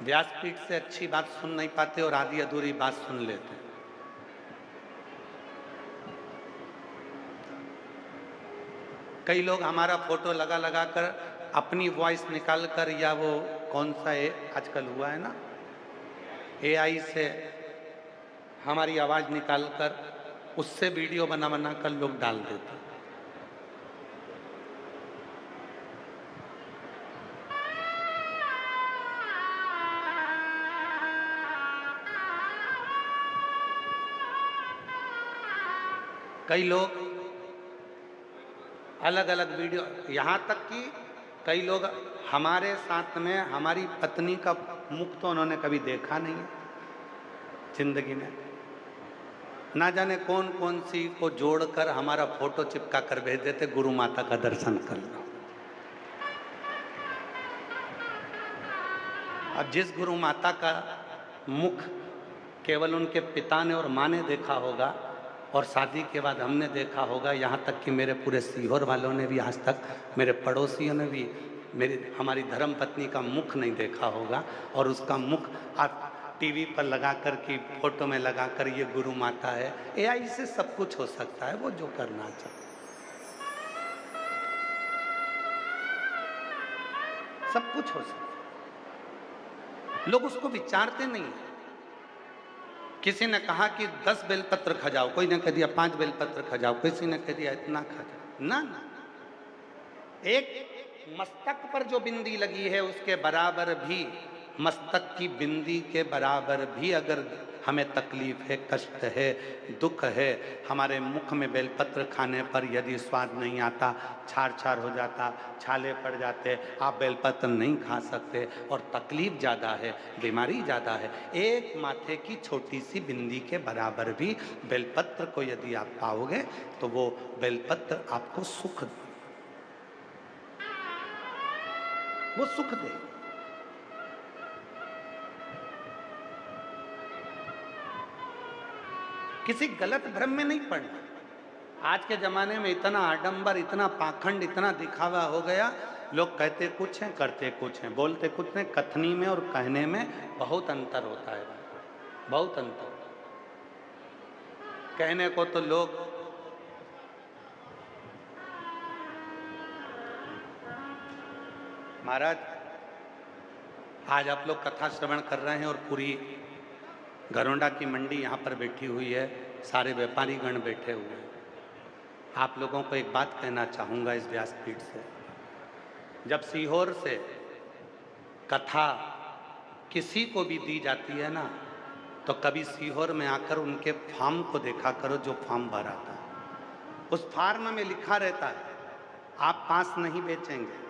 व्यासपीठ से अच्छी बात सुन नहीं पाते और आधी अधूरी बात सुन लेते हैं। कई लोग हमारा फोटो लगा लगा कर अपनी वॉइस निकाल कर, या वो कौन सा है आजकल हुआ है ना, एआई से हमारी आवाज निकाल कर उससे वीडियो बना बना कर लोग डाल देते। कई लोग अलग अलग वीडियो, यहाँ तक कि कई लोग हमारे साथ में हमारी पत्नी का मुख तो उन्होंने कभी देखा नहीं है जिंदगी में। ना जाने कौन कौन सी को जोड़कर हमारा फोटो चिपका कर भेज देते, गुरु माता का दर्शन कर लो। अब जिस गुरु माता का मुख केवल उनके पिता ने और माँ ने देखा होगा और शादी के बाद हमने देखा होगा, यहाँ तक कि मेरे पूरे सीहोर वालों ने भी आज तक, मेरे पड़ोसियों ने भी हमारी धर्म पत्नी का मुख नहीं देखा होगा। और उसका मुख आप टीवी पर लगा कर की फोटो में लगा कर ये गुरु माता है। एआई से सब कुछ हो सकता है, वो जो करना चाहे सब कुछ हो सकता है। लोग उसको विचारते नहीं है। किसी ने कहा कि 10 बेलपत्र खा जाओ, कोई ने कह दिया 5 बेलपत्र खा जाओ, किसी ने कह दिया इतना खा जाओ। ना ना, एक मस्तक पर जो बिंदी लगी है उसके बराबर भी, मस्तक की बिंदी के बराबर भी अगर हमें तकलीफ है, कष्ट है, दुख है, हमारे मुख में बेलपत्र खाने पर यदि स्वाद नहीं आता, छार छार हो जाता, छाले पड़ जाते, आप बेलपत्र नहीं खा सकते और तकलीफ ज़्यादा है, बीमारी ज़्यादा है, एक माथे की छोटी सी बिंदी के बराबर भी बेलपत्र को यदि आप पाओगे तो वो बेलपत्र आपको सुख, वो सुख दे। किसी गलत भ्रम में नहीं पड़ना। आज के ज़माने में इतना आडंबर, इतना पाखंड, इतना दिखावा हो गया, लोग कहते कुछ हैं, करते कुछ हैं, बोलते कुछ हैं। कथनी में और कहने में बहुत अंतर होता है भाई, बहुत अंतर। कहने को तो लोग महाराज, आज आप लोग कथा श्रवण कर रहे हैं और पूरी घरोंडा की मंडी यहाँ पर बैठी हुई है, सारे व्यापारी गण बैठे हुए हैं। आप लोगों को एक बात कहना चाहूँगा इस व्यासपीठ से, जब सीहोर से कथा किसी को भी दी जाती है ना, तो कभी सीहोर में आकर उनके फार्म को देखा करो, जो फार्म भरा था। उस फार्म में लिखा रहता है, आप पास नहीं बेचेंगे,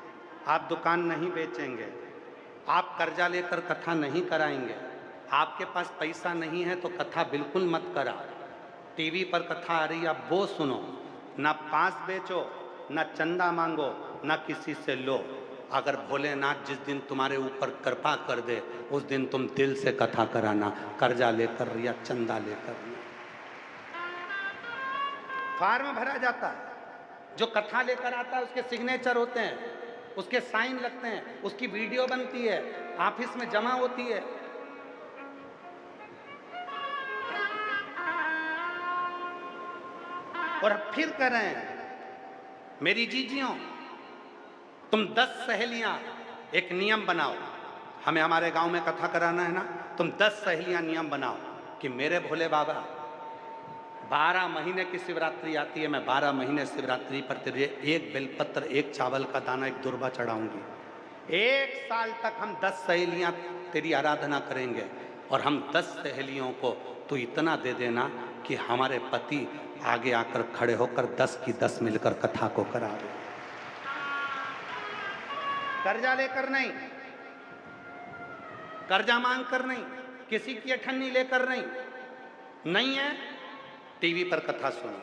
आप दुकान नहीं बेचेंगे, आप कर्जा लेकर कथा नहीं कराएंगे, आपके पास पैसा नहीं है तो कथा बिल्कुल मत करा। टीवी पर कथा आ रही, आप वो सुनो, ना पास बेचो, ना चंदा मांगो, ना किसी से लो। अगर भोलेनाथ जिस दिन तुम्हारे ऊपर कृपा कर दे, उस दिन तुम दिल से कथा कराना, कर्जा लेकर या चंदा लेकर। फार्म भरा जाता है, जो कथा लेकर आता है उसके सिग्नेचर होते हैं, उसके साइन लगते हैं, उसकी वीडियो बनती है, ऑफिस में जमा होती है। और फिर कह रहे हैं, मेरी जीजियों, तुम 10 सहेलियां एक नियम बनाओ, हमें हमारे गांव में कथा कराना है ना, तुम 10 सहेलियां नियम बनाओ कि मेरे भोले बाबा 12 महीने की शिवरात्रि आती है, मैं 12 महीने शिवरात्रि पर तेरे एक बेलपत्र, एक चावल का दाना, एक दुर्बा चढ़ाऊंगी। 1 साल तक हम 10 सहेलियां तेरी आराधना करेंगे, और हम 10 सहेलियों को तू इतना दे देना कि हमारे पति आगे आकर खड़े होकर 10 की 10 मिलकर कथा को करा दे। कर्जा लेकर नहीं, कर्जा मांग कर नहीं, किसी की अठन्नी लेकर नहीं, नहीं है टीवी पर कथा सुनो,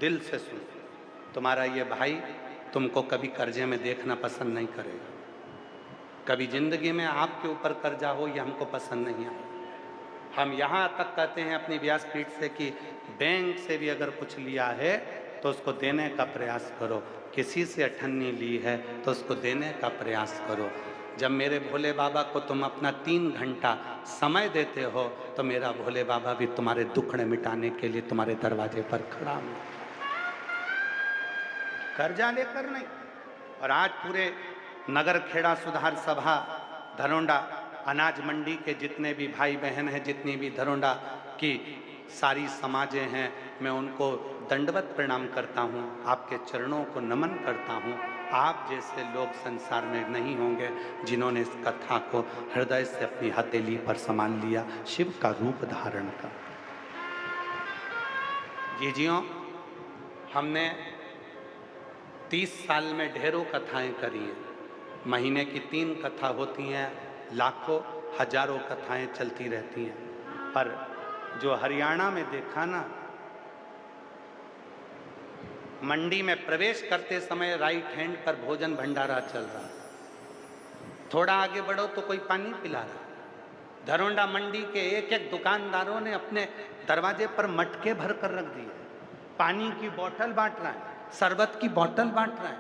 दिल से सुनो। तुम्हारा ये भाई तुमको कभी कर्जे में देखना पसंद नहीं करेगा, कभी जिंदगी में आपके ऊपर कर्जा हो ये हमको पसंद नहीं आए। हम यहाँ तक कहते हैं अपनी व्यासपीठ से कि बैंक से भी अगर कुछ लिया है तो उसको देने का प्रयास करो, किसी से अठन्नी ली है तो उसको देने का प्रयास करो। जब मेरे भोले बाबा को तुम अपना 3 घंटा समय देते हो तो मेरा भोले बाबा भी तुम्हारे दुखड़े मिटाने के लिए तुम्हारे दरवाजे पर खड़ा है, कर्जा लेकर नहीं। और आज पूरे नगर खेड़ा सुधार सभा धरोंडा अनाज मंडी के जितने भी भाई बहन हैं, जितनी भी धरोंडा की सारी समाजें हैं, मैं उनको दंडवत प्रणाम करता हूँ, आपके चरणों को नमन करता हूँ। आप जैसे लोग संसार में नहीं होंगे जिन्होंने इस कथा को हृदय से अपनी हथेली पर संभाल लिया, शिव का रूप धारण कर। जीजियों, हमने 30 साल में ढेरों कथाएं करी हैं, महीने की 3 कथा होती हैं, लाखों हजारों कथाएं चलती रहती हैं। पर जो हरियाणा में देखा ना, मंडी में प्रवेश करते समय राइट हैंड पर भोजन भंडारा चल रहा, थोड़ा आगे बढ़ो तो कोई पानी पिला रहा। धरोंडा मंडी के एक एक दुकानदारों ने अपने दरवाजे पर मटके भर कर रख दिए, पानी की बोतल बांट रहा है, शरबत की बोतल बांट रहा है,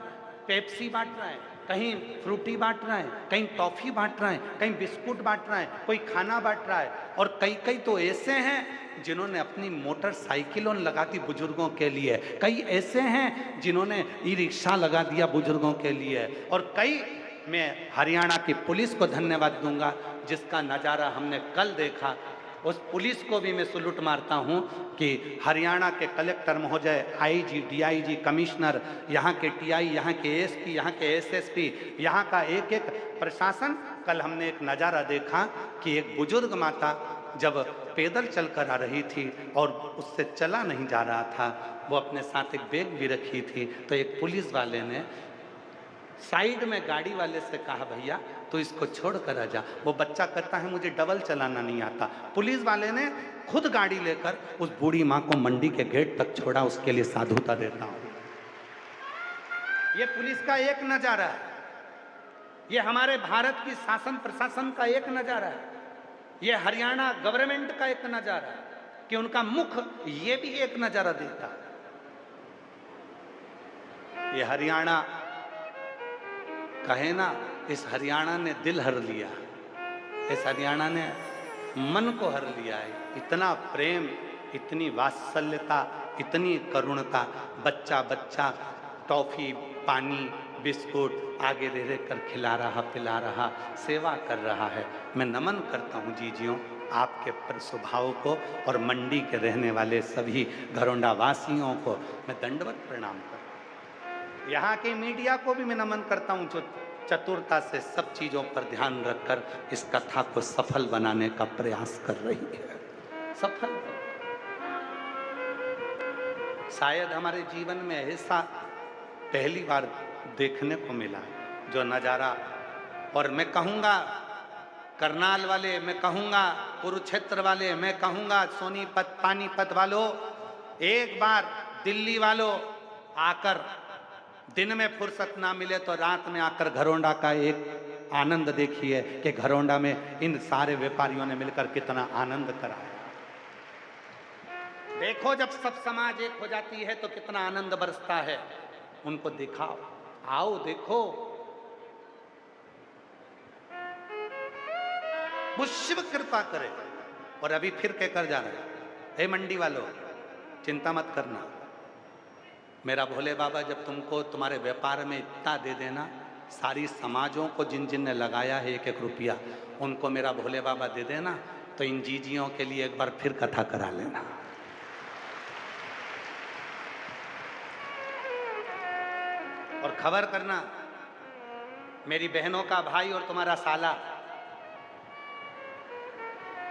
पेप्सी बांट रहा है, कहीं फ्रूटी बांट रहा है, कहीं टॉफी बांट रहा है, कहीं बिस्कुट बांट रहा है, कोई खाना बांट रहा है। और कई कई तो ऐसे हैं जिन्होंने अपनी मोटरसाइकिलों लगा दी बुजुर्गों के लिए, कई ऐसे हैं जिन्होंने ई रिक्शा लगा दिया बुजुर्गों के लिए, और कई, मैं हरियाणा की पुलिस को धन्यवाद दूंगा जिसका नज़ारा हमने कल देखा। उस पुलिस को भी मैं सलूट मारता हूं कि हरियाणा के कलेक्टर महोदय, आईजी, डीआईजी, कमिश्नर, यहाँ के टीआई, यहाँ के एसपी, यहाँ के एसएसपी, यहाँ का एक एक प्रशासन। कल हमने एक नज़ारा देखा कि एक बुजुर्ग माता जब पैदल चलकर आ रही थी और उससे चला नहीं जा रहा था, वो अपने साथ एक बैग भी रखी थी, तो एक पुलिस वाले ने साइड में गाड़ी वाले से कहा, भैया तो इसको छोड़ कर आ जा। वो बच्चा कहता है मुझे डबल चलाना नहीं आता। पुलिस वाले ने खुद गाड़ी लेकर उस बूढ़ी माँ को मंडी के गेट तक छोड़ा, उसके लिए साधुता देता हूँ। ये पुलिस का एक नज़ारा है, ये हमारे भारत की शासन प्रशासन का एक नज़ारा है, ये हरियाणा गवर्नमेंट का एक नज़ारा है कि उनका मुख ये भी एक नज़ारा देता है। ये हरियाणा कहे ना, इस हरियाणा ने दिल हर लिया, इस हरियाणा ने मन को हर लिया है। इतना प्रेम, इतनी वात्सल्यता, इतनी करुणता, बच्चा बच्चा टॉफी, पानी, बिस्कुट आगे ले लेकर खिला रहा, पिला रहा, सेवा कर रहा है। मैं नमन करता हूँ जीजियों आपके स्वभाव को, और मंडी के रहने वाले सभी घरोंडा वासियों को मैं दंडवत प्रणाम करता हूँ। यहाँ के मीडिया को भी मैं नमन करता हूँ जो चतुरता से सब चीज़ों पर ध्यान रखकर इस कथा को सफल बनाने का प्रयास कर रही है। सफल शायद हमारे जीवन में ऐसा पहली बार देखने को मिला जो नज़ारा, और मैं कहूँगा करनाल वाले, मैं कहूँगा कुरुक्षेत्र वाले, मैं कहूँगा सोनीपत पानीपत वालों, एक बार दिल्ली वालों आकर, दिन में फुर्सत ना मिले तो रात में आकर घरोंडा का एक आनंद देखिए कि घरोंडा में इन सारे व्यापारियों ने मिलकर कितना आनंद कराया। देखो जब सब समाज एक हो जाती है तो कितना आनंद बरसता है। उनको दिखाओ, आओ देखो, वो शिव कृपा करे। और अभी फिर कहकर जा रहे हैं, हे मंडी वालों चिंता मत करना, मेरा भोले बाबा जब तुमको तुम्हारे व्यापार में इतना दे देना, सारी समाजों को जिन जिन ने लगाया है एक एक रुपया, उनको मेरा भोले बाबा दे देना, तो इन जीजियों के लिए एक बार फिर कथा करा लेना। और खबर करना, मेरी बहनों का भाई और तुम्हारा साला,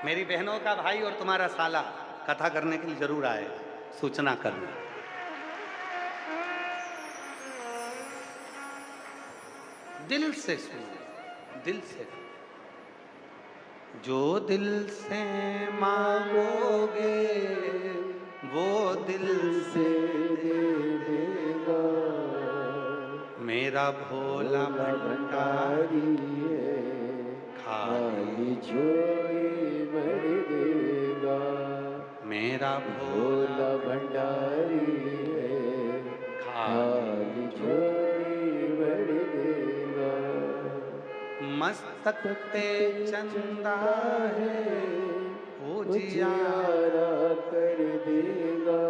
मेरी बहनों का भाई और तुम्हारा साला कथा करने के लिए जरूर आए, सूचना करना। दिल से सुनो, दिल से, जो दिल से मांगोगे वो दिल से दे देगा, मेरा भोला भंडारी है, खाली झोली भर देगा। मेरा भोला भंडारी है, खाली झोली भर देगा। मस्तक पे चंदा है उजियारा कर देगा।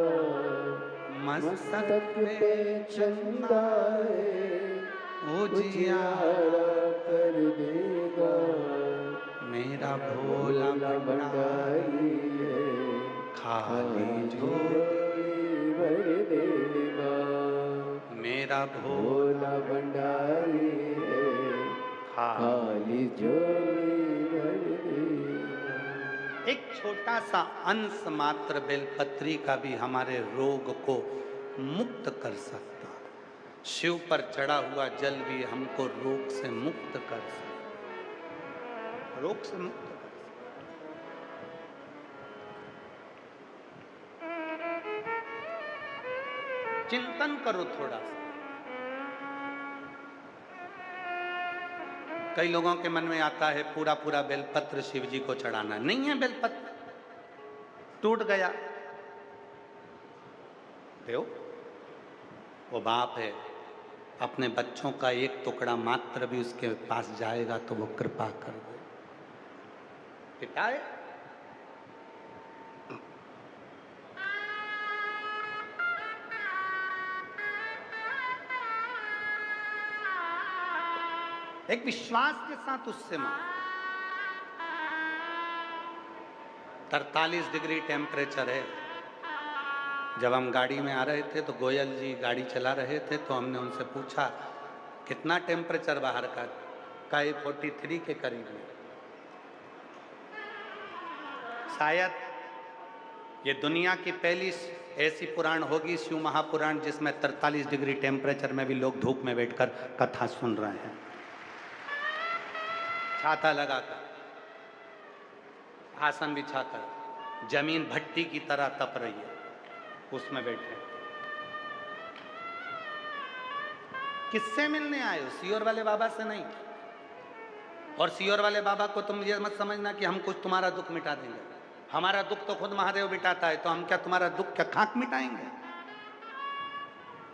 मस्तक पे चंदा है उजियारा कर देगा। मेरा भोला भंडारी है, खाली झोली भर देगा। मेरा भोला भंडारी है, खाली झोली भर देगा। एक छोटा सा अंश मात्र बेलपत्री का भी हमारे रोग को मुक्त कर सकता। शिव पर चढ़ा हुआ जल भी हमको रोग से मुक्त कर सकता, रोग से मुक्त कर सकता। चिंतन करो थोड़ा सा। कई लोगों के मन में आता है पूरा पूरा बेलपत्र शिव जी को चढ़ाना, नहीं है बेलपत्र, टूट गया। देखो वो बाप है, अपने बच्चों का एक टुकड़ा मात्र भी उसके पास जाएगा तो वो कृपा कर दे। पिता है, एक विश्वास के साथ उससे मांग। 43 डिग्री टेम्परेचर है। जब हम गाड़ी में आ रहे थे तो गोयल जी गाड़ी चला रहे थे, तो हमने उनसे पूछा कितना टेम्परेचर बाहर का? 43 के करीब है। शायद ये दुनिया की पहली ऐसी पुराण होगी, शिव महापुराण, जिसमें 43 डिग्री टेम्परेचर में भी लोग धूप में बैठकर कथा सुन रहे हैं, छाता लगाकर, आसन बिछाकर, जमीन भट्टी की तरह तप रही है, उसमें बैठे। किससे मिलने आए हो? सियोर वाले बाबा से नहीं। और सियोर वाले बाबा को तुम ये मत समझना कि हम कुछ तुम्हारा दुख मिटा देंगे। हमारा दुख तो खुद महादेव मिटाता है, तो हम क्या तुम्हारा दुख क्या खाक मिटाएंगे?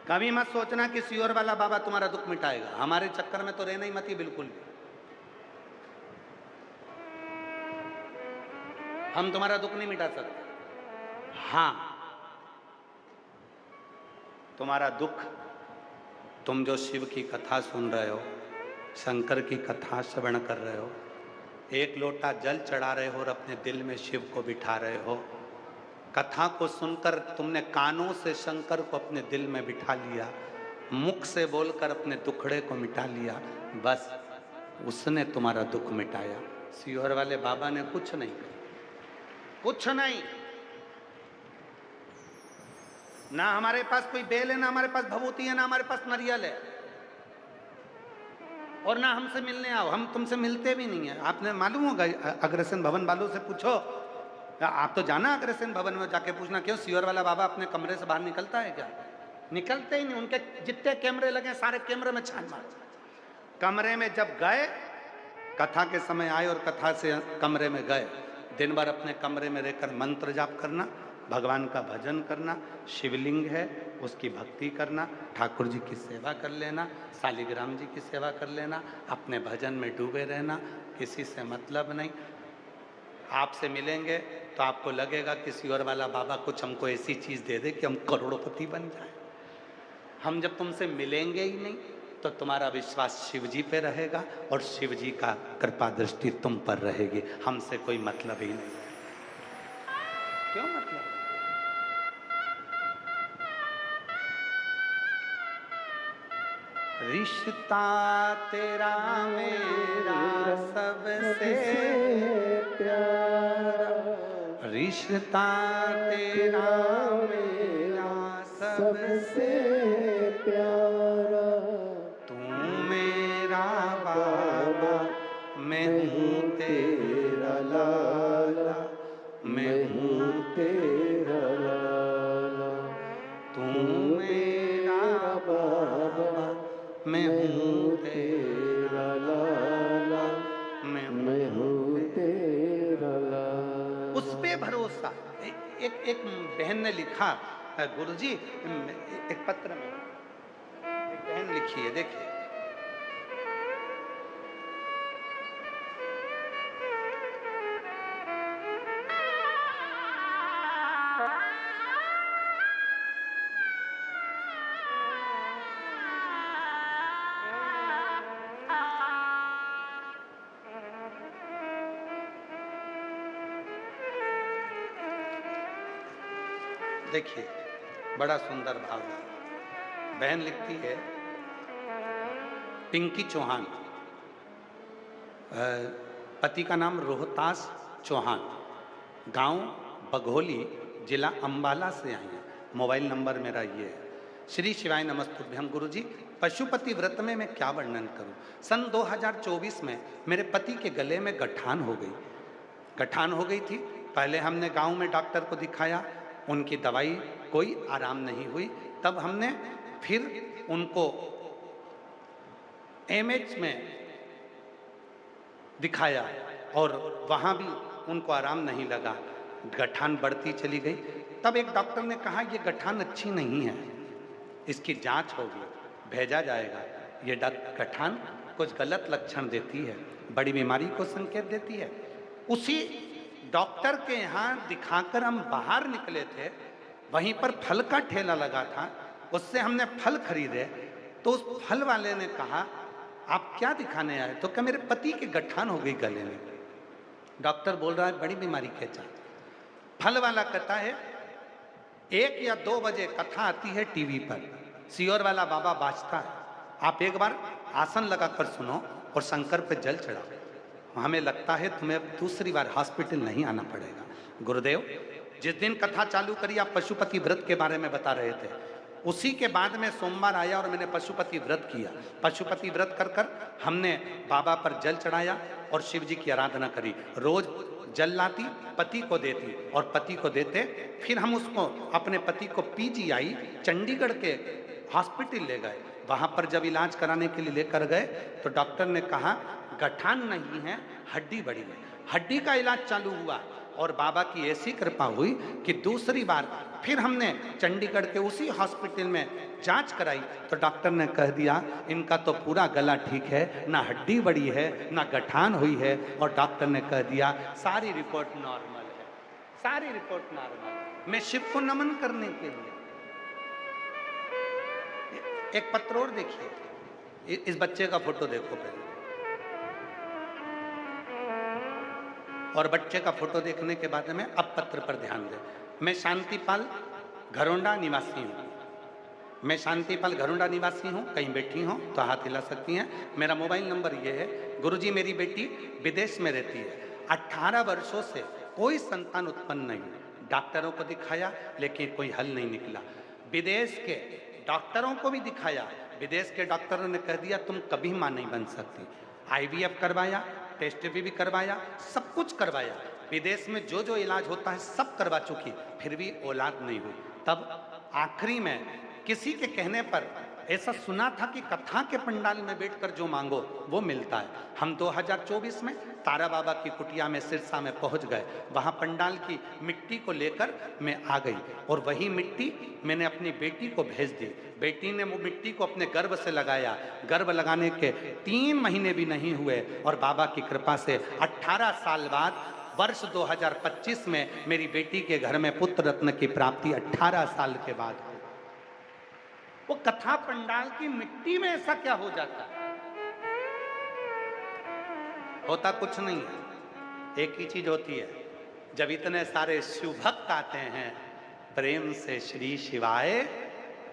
कभी मत सोचना कि सियोर वाला बाबा तुम्हारा दुख मिटाएगा, हमारे चक्कर में तो रहना ही मत ही बिल्कुल भी। हम तुम्हारा दुख नहीं मिटा सकते। हाँ, तुम्हारा दुख, तुम जो शिव की कथा सुन रहे हो, शंकर की कथा श्रवण कर रहे हो, एक लोटा जल चढ़ा रहे हो और अपने दिल में शिव को बिठा रहे हो, कथा को सुनकर तुमने कानों से शंकर को अपने दिल में बिठा लिया, मुख से बोलकर अपने दुखड़े को मिटा लिया, बस उसने तुम्हारा दुख मिटाया। सीहोर वाले बाबा ने कुछ नहीं किया, कुछ नहीं। ना हमारे पास कोई बेल है, ना हमारे पास भभूति है, ना हमारे पास नारियल है, और ना हमसे मिलने आओ, हम तुमसे मिलते भी नहीं है। आपने मालूम होगा, अग्रसेन भवन वालों से पूछो, आप तो जाना अग्रसेन भवन में जाके पूछना, क्यों सीहोर वाला बाबा अपने कमरे से बाहर निकलता है क्या? निकलते ही नहीं। उनके जितने कैमरे लगे सारे कैमरे में छान मार। कमरे में जब गए, कथा के समय आए और कथा से कमरे में गए, दिन भर अपने कमरे में रहकर मंत्र जाप करना, भगवान का भजन करना, शिवलिंग है उसकी भक्ति करना, ठाकुर जी की सेवा कर लेना, शालिग्राम जी की सेवा कर लेना, अपने भजन में डूबे रहना, किसी से मतलब नहीं। आपसे मिलेंगे तो आपको लगेगा कि सीहोर वाला बाबा कुछ हमको ऐसी चीज़ दे दे कि हम करोड़पति बन जाए। हम जब तुमसे मिलेंगे ही नहीं तो तुम्हारा विश्वास शिव जी पे रहेगा और शिव जी का कृपा दृष्टि तुम पर रहेगी, हमसे कोई मतलब ही नहीं। क्यों मतलब? रिश्ता तेरा मेरा सबसे प्यारा, रिश्ता तेरा मेरा सबसे प्यारा, तू मेरा बाबा मैं हूँ तेरा लाला, मैं हूँ तेरा लाला, तू मेरा बाबा मैं हूँ तेरा लाला, मैं हूँ तेरा लाला। उस पे भरोसा। एक बहन ने लिखा, गुरुजी एक पत्र में एक बहन लिखी है, देखिए, देखिए बड़ा सुंदर भाव है। बहन लिखती है, पिंकी चौहान, पति का नाम रोहतास चौहान, गांव बघोली, जिला अंबाला से आई हैं। मोबाइल नंबर मेरा ये है। श्री शिवाय नमस्तुभ्यम। गुरुजी, पशुपति व्रत में मैं क्या वर्णन करूं? सन 2024 में मेरे पति के गले में गठान हो गई। गठान हो गई थी। पहले हमने गांव में डॉक्टर को दिखाया, उनकी दवाई कोई आराम नहीं हुई। तब हमने फिर उनको एमएच में दिखाया और वहाँ भी उनको आराम नहीं लगा, गठान बढ़ती चली गई। तब एक डॉक्टर ने कहा ये गठान अच्छी नहीं है, इसकी जांच होगी, भेजा जाएगा। ये गठान कुछ गलत लक्षण देती है, बड़ी बीमारी को संकेत देती है। उसी डॉक्टर के यहाँ दिखाकर हम बाहर निकले थे, वहीं पर फल का ठेला लगा था, उससे हमने फल खरीदे। तो उस फल वाले ने कहा आप क्या दिखाने आए? तो क्या मेरे पति के गठान हो गई गले में। डॉक्टर बोल रहा है बड़ी बीमारी क्या। फल वाला कहता है 1 या 2 बजे कथा आती है टीवी पर, सीहोर वाला बाबा बाजता है, आप एक बार आसन लगाकर सुनो और शंकर पे जल चढ़ाओ, हमें लगता है तुम्हें दूसरी बार हॉस्पिटल नहीं आना पड़ेगा। गुरुदेव, जिस दिन कथा चालू करी आप पशुपति व्रत के बारे में बता रहे थे, उसी के बाद में सोमवार आया और मैंने पशुपति व्रत किया। पशुपति व्रत कर कर हमने बाबा पर जल चढ़ाया और शिव जी की आराधना करी। रोज जल लाती, पति को देती और पति को देते। फिर हम उसको, अपने पति को पीजीआई चंडीगढ़ के हॉस्पिटल ले गए। वहाँ पर जब इलाज कराने के लिए लेकर गए तो डॉक्टर ने कहा गठान नहीं है, हड्डी बढ़ी है। हड्डी का इलाज चालू हुआ। और बाबा की ऐसी कृपा हुई कि दूसरी बार फिर हमने चंडीगढ़ के उसी हॉस्पिटल में जांच कराई तो डॉक्टर ने कह दिया इनका तो पूरा गला ठीक है, ना हड्डी बड़ी है ना गठान हुई है, और डॉक्टर ने कह दिया सारी रिपोर्ट नॉर्मल है, सारी रिपोर्ट नॉर्मल। मैं शिव को नमन करने के लिए एक पत्र और देखिए, इस बच्चे का फोटो देखो पहले, और बच्चे का फोटो देखने के बाद में अब पत्र पर ध्यान दें। मैं शांतिपाल घरोंडा निवासी हूँ, मैं शांतिपाल घरोंडा निवासी हूँ, कहीं बैठी हूँ तो हाथ हिला सकती हैं। मेरा मोबाइल नंबर ये है। गुरुजी मेरी बेटी विदेश में रहती है, 18 वर्षों से कोई संतान उत्पन्न नहीं, डॉक्टरों को दिखाया लेकिन कोई हल नहीं निकला, विदेश के डॉक्टरों को भी दिखाया, विदेश के डॉक्टरों ने कह दिया तुम कभी मां नहीं बन सकती। IVF करवाया, टेस्ट भी करवाया, सब कुछ करवाया, विदेश में जो जो इलाज होता है सब करवा चुकी, फिर भी औलाद नहीं हुई। तब आखिरी में किसी के कहने पर ऐसा सुना था कि कथा के पंडाल में बैठकर जो मांगो वो मिलता है। हम 2024 में तारा बाबा की कुटिया में सिरसा में पहुंच गए, वहां पंडाल की मिट्टी को लेकर मैं आ गई और वही मिट्टी मैंने अपनी बेटी को भेज दी। बेटी ने वो मिट्टी को अपने गर्भ से लगाया, गर्भ लगाने के 3 महीने भी नहीं हुए और बाबा की कृपा से 18 साल बाद वर्ष 2025 में मेरी बेटी के घर में पुत्र रत्न की प्राप्ति 18 साल के बाद। वो कथा पंडाल की मिट्टी में ऐसा क्या हो जाता है? होता कुछ नहीं है, एक ही चीज होती है, जब इतने सारे शिव भक्त आते हैं प्रेम से श्री शिवाय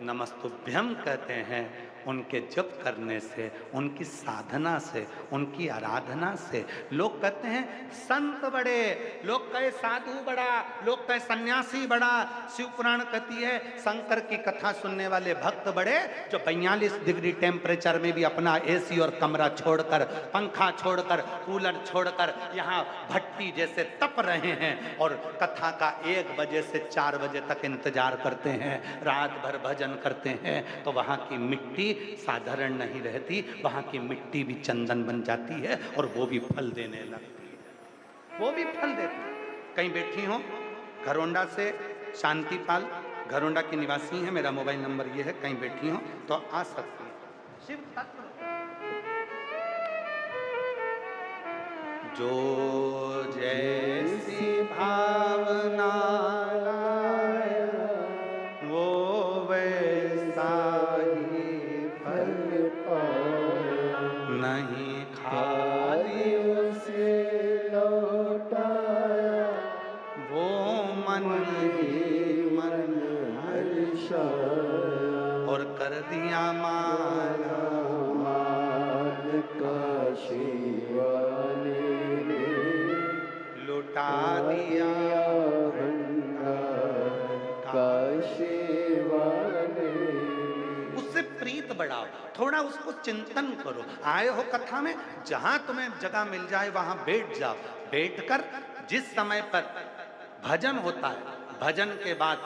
नमस्तुभ्यम कहते हैं, उनके जप करने से, उनकी साधना से, उनकी आराधना से लोग कहते हैं संत बड़े, लोग कहे साधु बड़ा, लोग कहे सन्यासी बड़ा। शिव पुराण कहती है शंकर की कथा सुनने वाले भक्त बड़े, जो 42 डिग्री टेम्परेचर में भी अपना AC और कमरा छोड़कर, पंखा छोड़कर, कूलर छोड़कर यहाँ भट्टी जैसे तप रहे हैं और कथा का 1 बजे से 4 बजे तक इंतजार करते हैं, रात भर भजन करते हैं। तो वहाँ की मिट्टी साधारण नहीं रहती, वहां की मिट्टी भी चंदन बन जाती है और वो भी फल देने लगती है, वो भी फल देती है। कहीं बैठी हो घरोंडा से, शांतिपाल घरोंडा की निवासी है, मेरा मोबाइल नंबर ये है, कहीं बैठी हो तो आ सकती है। शिव तत्व जो जैसी भावना वो वैसा नहीं, खाली उसे लौटाया वो मन ही मन हर्षाया और कर दिया माला मान का शिवाने लुटा दिया भंडार का शिवाने। उससे प्रीत बढ़ाओ, थोड़ा उसको चिंतन करो। आए हो कथा में, जहां तुम्हें जगह मिल जाए वहां बैठ जाओ, बैठकर जिस समय पर भजन होता है, भजन के बाद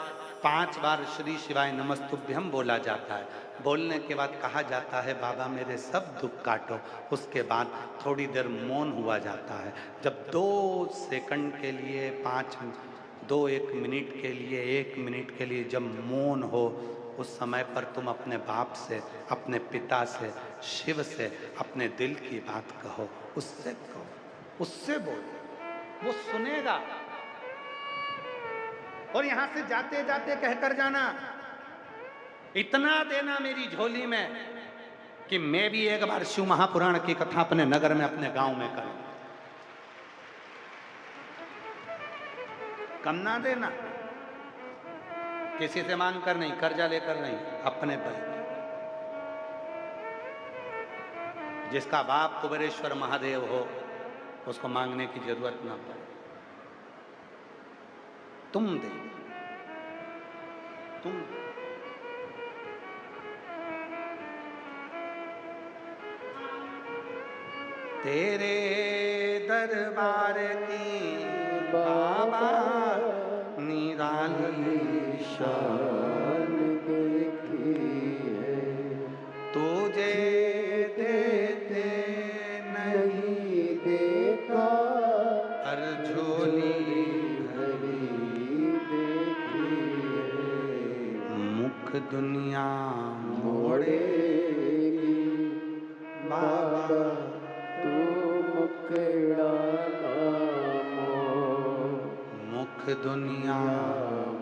5 बार श्री शिवाय नमस्तुभ्यम बोला जाता है। बोलने के बाद कहा जाता है बाबा मेरे सब दुख काटो। उसके बाद थोड़ी देर मौन हुआ जाता है। जब 2 सेकंड के लिए 1 मिनट के लिए 1 मिनट के लिए जब मौन हो, उस समय पर तुम अपने बाप से, अपने पिता से, शिव से अपने दिल की बात कहो, उससे कहो, उससे बोलो, वो सुनेगा। और यहां से जाते जाते कहकर जाना, इतना देना मेरी झोली में कि मैं भी एक बार शिव महापुराण की कथा अपने नगर में, अपने गांव में करूं। कम ना देना, किसी से मांग कर नहीं, कर्जा लेकर नहीं, अपने बल। जिसका बाप कुबेरेश्वर महादेव हो उसको मांगने की जरूरत ना पड़े, तुम दे, तुम दे। तेरे दरबार की बाबा निराली शान देखी है, तुझे देते नहीं नहीं देखा हर झोली दुनिया मोड़ेगी बाबा तू मुखड़ा ना मोड़। मुख दुनिया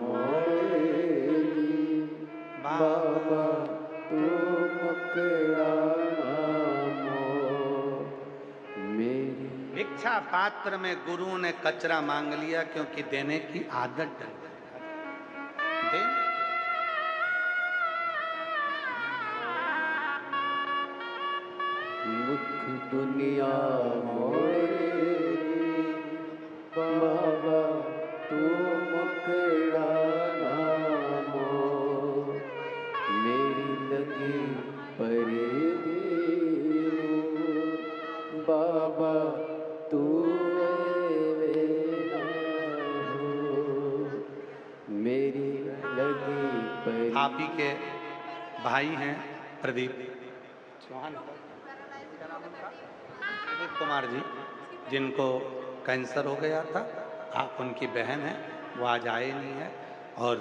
मोड़ेगी बाबा तू मुखड़ा ना मोड़। मेरी भिक्षा पात्र में गुरु ने कचरा मांग लिया क्योंकि देने की आदत डल गई। मुख दुनिया मोड़ेगी बाबा तू मुखड़ा ना मोड़। मेरी लगी परी दीनू बाबा तू वे ना हो। मेरी लगी परी। आप ही के भाई हैं प्रदीप चौहान, प्रदीप कुमार जी, जिनको कैंसर हो गया था। आप उनकी बहन हैं, वो आज आए नहीं है और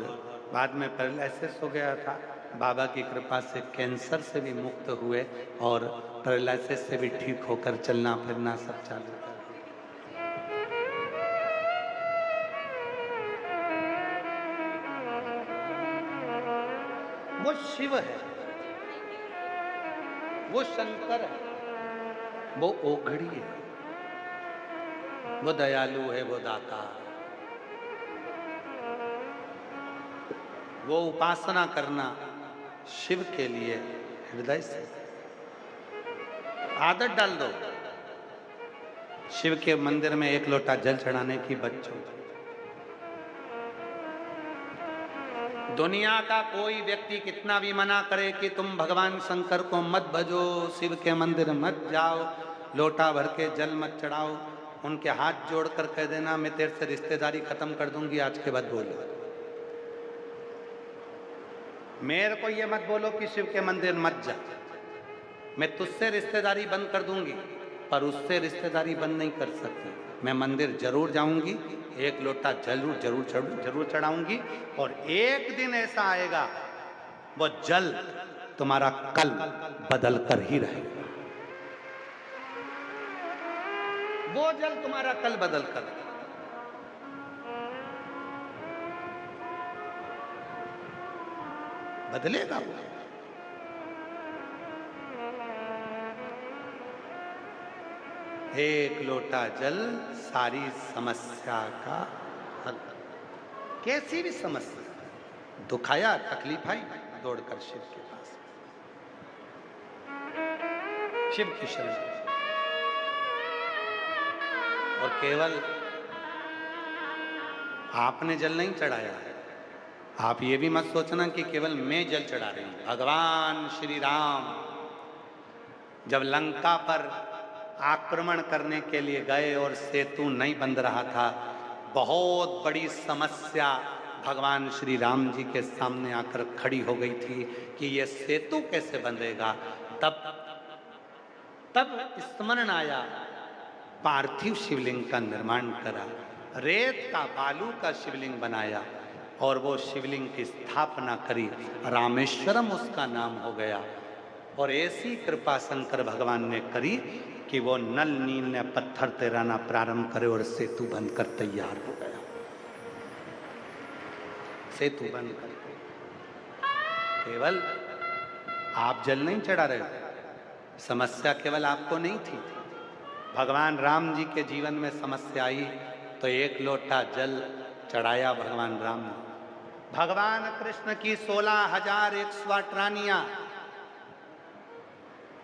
बाद में पैरालिसिस हो गया था। बाबा की कृपा से कैंसर से भी मुक्त हुए और पैरालिसिस से भी ठीक होकर चलना फिरना सब चालू कर दिया। वो शिव है, वो शंकर है, वो ओघड़ी है, वो दयालु है, वो दाता, वो उपासना करना शिव के लिए हृदय से आदत डाल दो। शिव के मंदिर में एक लोटा जल चढ़ाने की बच्चों, दुनिया का कोई व्यक्ति कितना भी मना करे कि तुम भगवान शंकर को मत भजो, शिव के मंदिर मत जाओ, लोटा भर के जल मत चढ़ाओ, उनके हाथ जोड़कर कह देना मैं तेरे से रिश्तेदारी खत्म कर दूंगी, आज के बाद बोलो। मेरे को ये मत बोलो कि शिव के मंदिर मत जा, मैं तुझसे रिश्तेदारी बंद कर दूंगी, पर उससे रिश्तेदारी बंद नहीं कर सकती। मैं मंदिर जरूर जाऊंगी, एक लोटा जरूर चढ़ाऊंगी और एक दिन ऐसा आएगा वो जल तुम्हारा कल बदल कर ही रहेगा। वो जल तुम्हारा कल बदल कर बदलेगा। वो एक लोटा जल सारी समस्या का हल। कैसी भी समस्या, दुख आया, तकलीफ आई, दौड़कर शिव के पास, शिव की शरण। और केवल आपने जल नहीं चढ़ाया है, आप ये भी मत सोचना कि केवल मैं जल चढ़ा रही हूं। भगवान श्री राम जब लंका पर आक्रमण करने के लिए गए और सेतु नहीं बन रहा था, बहुत बड़ी समस्या भगवान श्री राम जी के सामने आकर खड़ी हो गई थी कि ये सेतु कैसे बंधेगा। तब स्मरण आया, पार्थिव शिवलिंग का निर्माण करा, रेत का बालू का शिवलिंग बनाया और वो शिवलिंग की स्थापना करी, रामेश्वरम उसका नाम हो गया। और ऐसी कृपा शंकर भगवान ने करी कि वो नल नील ने पत्थर तैराना प्रारंभ करे और सेतु बनकर तैयार हो गया। सेतु बनकर केवल आप जल नहीं चढ़ा रहे, समस्या केवल आपको नहीं थी। भगवान राम जी के जीवन में समस्या आई तो एक लोटा जल चढ़ाया भगवान राम ने। भगवान कृष्ण की 16,108 रानियां,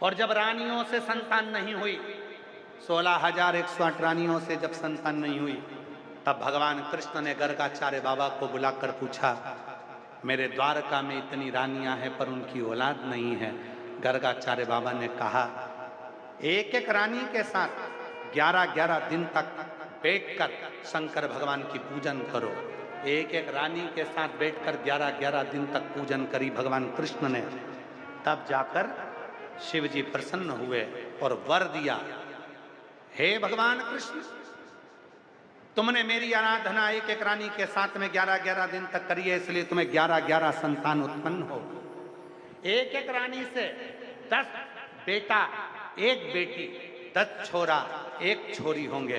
और जब रानियों से संतान नहीं हुई, 16,108 रानियों से जब संतान नहीं हुई, तब भगवान कृष्ण ने गर्गाचार्य बाबा को बुलाकर पूछा, मेरे द्वारका में इतनी रानियां हैं पर उनकी औलाद नहीं है। गर्गाचार्य बाबा ने कहा, एक एक रानी के साथ 11-11 दिन तक बैठकर शंकर भगवान की पूजन करो। एक एक रानी के साथ बैठकर 11-11 दिन तक पूजन करी भगवान कृष्ण ने। तब जाकर शिव जी प्रसन्न हुए और वर दिया, हे भगवान कृष्ण, तुमने मेरी आराधना एक एक रानी के साथ में 11-11 दिन तक करी है, इसलिए तुम्हें 11-11 संतान उत्पन्न हो। एक एक रानी से 10 बेटा, एक बेटी, 10 छोरा, एक छोरी होंगे।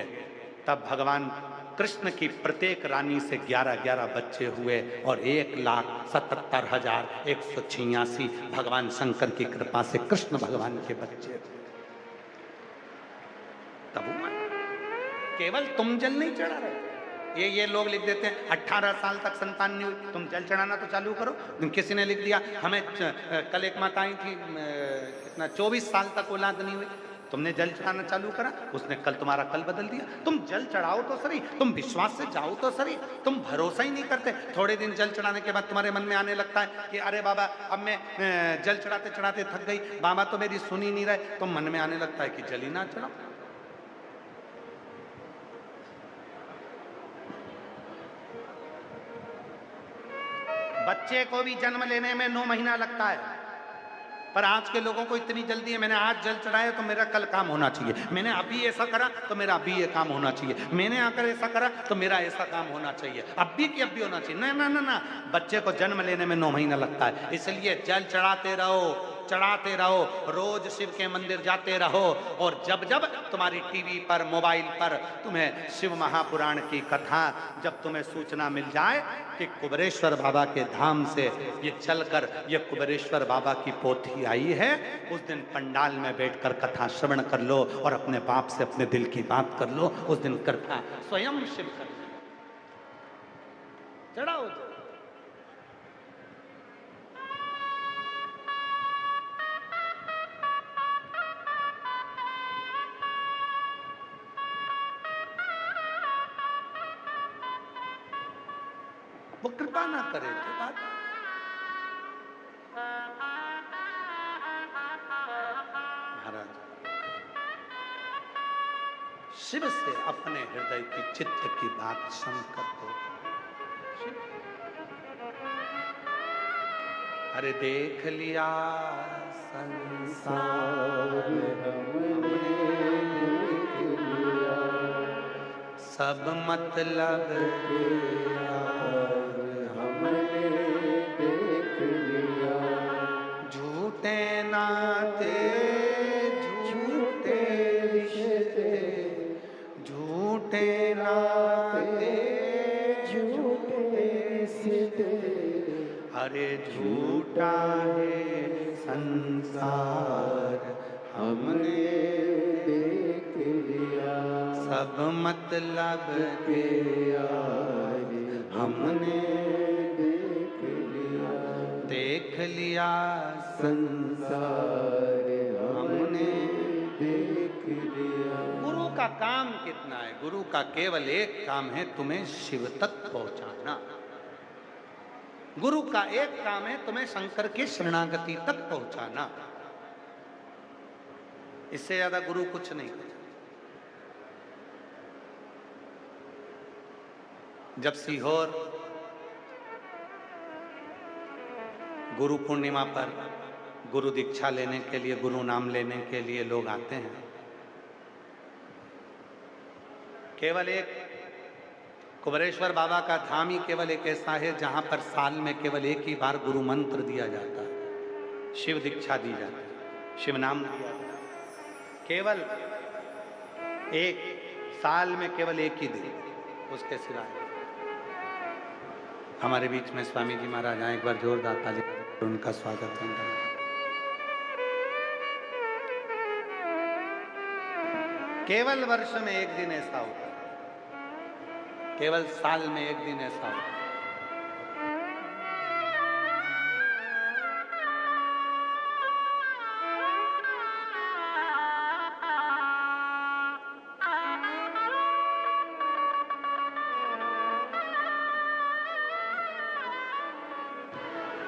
तब भगवान कृष्ण की प्रत्येक रानी से 11-11 बच्चे हुए और 1,77,186 भगवान शंकर की कृपा से कृष्ण भगवान के बच्चे। तब केवल तुम जल नहीं चढ़ा रहे। ये लोग लिख देते हैं 18 साल तक संतान नहीं हुई, तुम जल चढ़ाना तो चालू करो। किसी ने लिख दिया हमें कल एक माता आई थी, कितना 24 साल तक औलाद नहीं हुई, तुमने जल चढ़ाना चालू करा, उसने कल तुम्हारा कल बदल दिया। तुम जल चढ़ाओ तो सही, तुम विश्वास से जाओ तो सही, तुम भरोसा ही नहीं करते। थोड़े दिन जल चढ़ाने के बाद तुम्हारे मन में आने लगता है कि अरे बाबा अब मैं जल चढ़ाते चढ़ाते थक गई, बाबा तो मेरी सुन ही नहीं रहे, तो मन में आने लगता है कि जल ही ना चढ़ाओ। बच्चे को भी जन्म लेने में 9 महीना लगता है, पर आज के लोगों को इतनी जल्दी है, मैंने आज जल चढ़ाया तो मेरा कल काम होना चाहिए, मैंने अभी ऐसा करा तो मेरा अभी ये काम होना चाहिए, मैंने आकर ऐसा करा तो मेरा ऐसा काम होना चाहिए, अभी की अभी होना चाहिए। ना ना ना ना, बच्चे को जन्म लेने में 9 महीना लगता है। इसलिए जल चढ़ाते रहो, चढ़ाते रहो, रोज शिव के मंदिर जाते रहो, और जब जब तुम्हारी टीवी पर, मोबाइल पर तुम्हें शिव महापुराण की कथा, जब तुम्हें सूचना मिल जाए कि कुबेरेश्वर बाबा के धाम से ये चलकर ये कुबेरेश्वर बाबा की पोथी आई है, उस दिन पंडाल में बैठकर कथा श्रवण कर लो और अपने बाप से अपने दिल की बात कर लो। उस दिन कृपा स्वयं शिव कर चढ़ाओ। वो कृपा ना करे तो बात। महाराज शिव से अपने हृदय की चित्त की बात शंकर को, अरे देख लिया संसार हमने, सब मतलब हमने देख लिया, झूठे नाते झूठे रिश्ते, झूठे नाते झूठे रिश्ते, अरे झूठा है संसार हमने देख लिया, सब मतलब के यार हमने देख लिया संसार हमने देख लिया। गुरु का काम कितना है? गुरु का केवल एक काम है, तुम्हें शिव तक पहुंचाना। गुरु का एक काम है, तुम्हें शंकर की शरणागति तक पहुंचाना। इससे ज्यादा गुरु कुछ नहीं करता। जब सीहोर गुरु पूर्णिमा पर गुरु दीक्षा लेने के लिए, गुरु नाम लेने के लिए लोग आते हैं, केवल एक कुबेरेश्वर बाबा का धाम ही केवल एक ऐसा है जहां पर साल में केवल एक ही बार गुरु मंत्र दिया जाता है, शिव दीक्षा दी जाती है, शिव नाम दिया जाता है। केवल एक साल में केवल एक ही दिन, उसके सिवाय। हमारे बीच में स्वामी जी महाराज आए, एक बार जोरदार ताली उनका स्वागत करना। केवल वर्ष में एक दिन ऐसा होता है, केवल साल में एक दिन ऐसा होता है।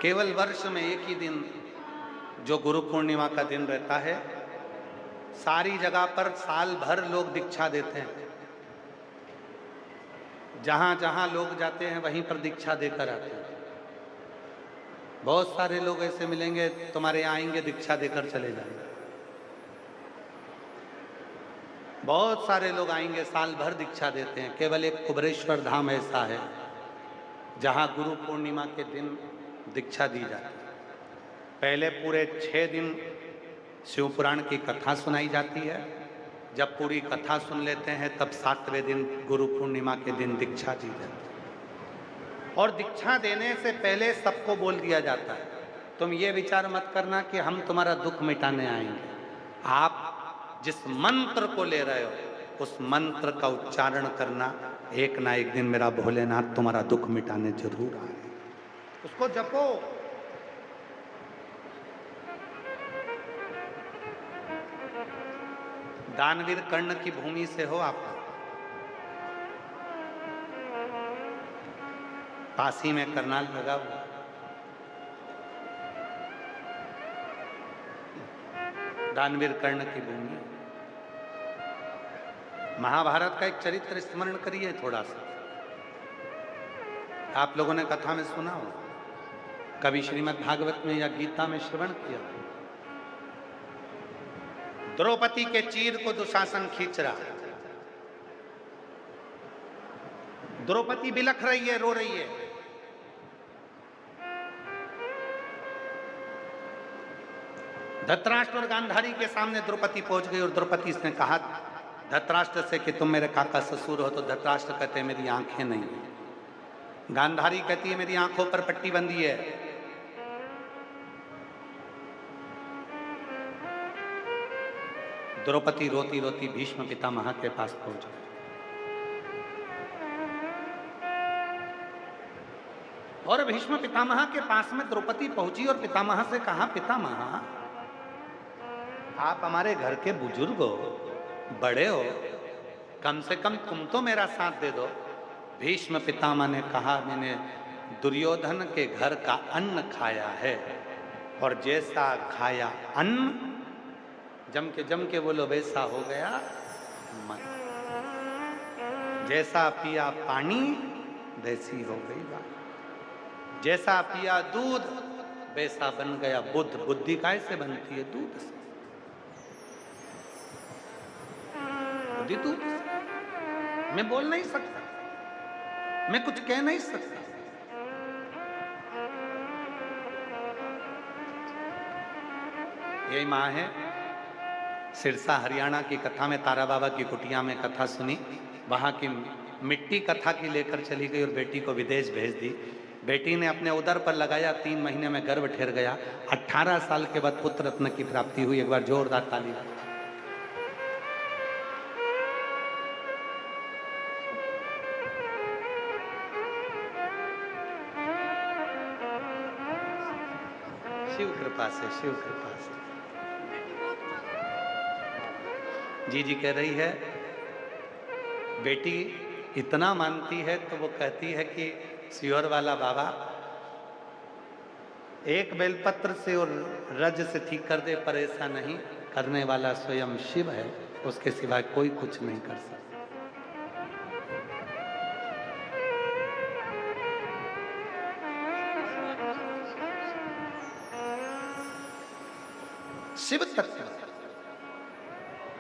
केवल वर्ष में एक ही दिन जो गुरु पूर्णिमा का दिन रहता है, सारी जगह पर साल भर लोग दीक्षा देते हैं। जहां जहां लोग जाते हैं वहीं पर दीक्षा देकर आते हैं। बहुत सारे लोग ऐसे मिलेंगे, तुम्हारे यहाँ आएंगे, दीक्षा देकर चले जाएंगे। बहुत सारे लोग आएंगे, साल भर दीक्षा देते हैं। केवल एक कुबरेश्वर धाम ऐसा है जहाँ गुरु पूर्णिमा के दिन दीक्षा दी जाती है। पहले पूरे 6 दिन शिव पुराण की कथा सुनाई जाती है। जब पूरी कथा सुन लेते हैं तब 7वें दिन गुरु पूर्णिमा के दिन दीक्षा दी जाती है। और दीक्षा देने से पहले सबको बोल दिया जाता है, तुम ये विचार मत करना कि हम तुम्हारा दुख मिटाने आएंगे। आप जिस मंत्र को ले रहे हो उस मंत्र का उच्चारण करना, एक ना एक दिन मेरा भोलेनाथ तुम्हारा दुख मिटाने जरूर आएंगे। उसको जपो। दानवीर कर्ण की भूमि से हो आप, पासी में करनाल लगा हुआ। दानवीर कर्ण की भूमि। महाभारत का एक चरित्र स्मरण करिए थोड़ा सा। आप लोगों ने कथा में सुना हो, कभी श्रीमद् भागवत में या गीता में श्रवण किया। द्रौपदी के चीर को दुशासन खींच रहा। द्रौपदी बिलख रही है, रो रही है। धृतराष्ट्र और गांधारी के सामने द्रौपदी पहुंच गई और द्रौपदी ने कहा धृतराष्ट्र से कि तुम मेरे काका ससुर हो। तो धृतराष्ट्र कहते हैं मेरी आंखें नहीं है। गांधारी कहती है मेरी आंखों पर पट्टी बंधी है। द्रौपदी रोती रोती भीष्म पितामह के पास पहुंच गई। और भीष्म पितामह के पास में द्रौपदी पहुंची और पितामह से कहा, पितामह आप हमारे घर के बुजुर्ग हो, बड़े हो, कम से कम तुम तो मेरा साथ दे दो। भीष्म पितामह ने कहा, मैंने दुर्योधन के घर का अन्न खाया है और जैसा खाया अन्न, जम के बोलो वैसा हो गया मन। जैसा पिया पानी वैसी हो गई बात। जैसा पिया दूध वैसा बन गया बुद्ध। बुद्धि कैसे बनती है? दूध से। बुद्धि दूध से। मैं बोल नहीं सकता, मैं कुछ कह नहीं सकता। यही माँ है। सिरसा हरियाणा की कथा में तारा बाबा की कुटिया में कथा सुनी। वहाँ की मिट्टी कथा की लेकर चली गई और बेटी को विदेश भेज दी। बेटी ने अपने उदर पर लगाया, 3 महीने में गर्भ ठहर गया। 18 साल के बाद पुत्र रत्न की प्राप्ति हुई। एक बार जोरदार ताली। शिव कृपा से, शिव कृपा से। जी कह रही है बेटी इतना मानती है तो वो कहती है कि सियोर वाला बाबा एक बेलपत्र से और रज से ठीक कर दे, पर ऐसा नहीं, करने वाला स्वयं शिव है, उसके सिवाय कोई कुछ नहीं कर सकता। शिव तत्व।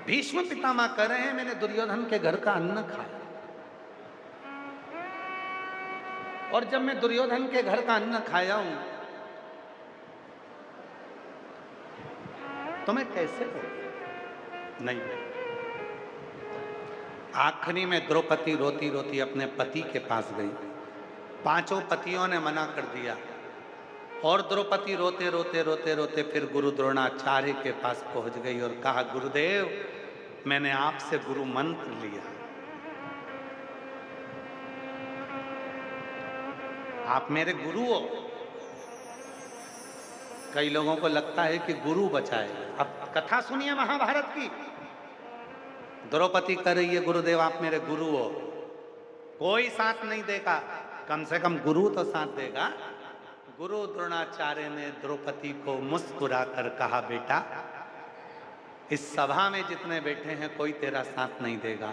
भीष्म पितामह कह रहे हैं मैंने दुर्योधन के घर का अन्न खाया, और जब मैं दुर्योधन के घर का अन्न खाया हूं तो मैं कैसे हो नहीं। आखिरी में द्रौपदी रोती रोती अपने पति के पास गई। 5 पतियों ने मना कर दिया और द्रौपदी रोते रोते रोते रोते फिर गुरु द्रोणाचार्य के पास पहुंच गई और कहा, गुरुदेव मैंने आपसे गुरु मंत्र लिया, आप मेरे गुरु हो। कई लोगों को लगता है कि गुरु बचाए। अब कथा सुनिए महाभारत की। द्रौपदी कह रही है गुरुदेव आप मेरे गुरु हो, कोई साथ नहीं देगा, कम से कम गुरु तो साथ देगा। गुरु द्रोणाचार्य ने द्रौपदी को मुस्कुरा कर कहा, बेटा इस सभा में जितने बैठे हैं कोई तेरा साथ नहीं देगा,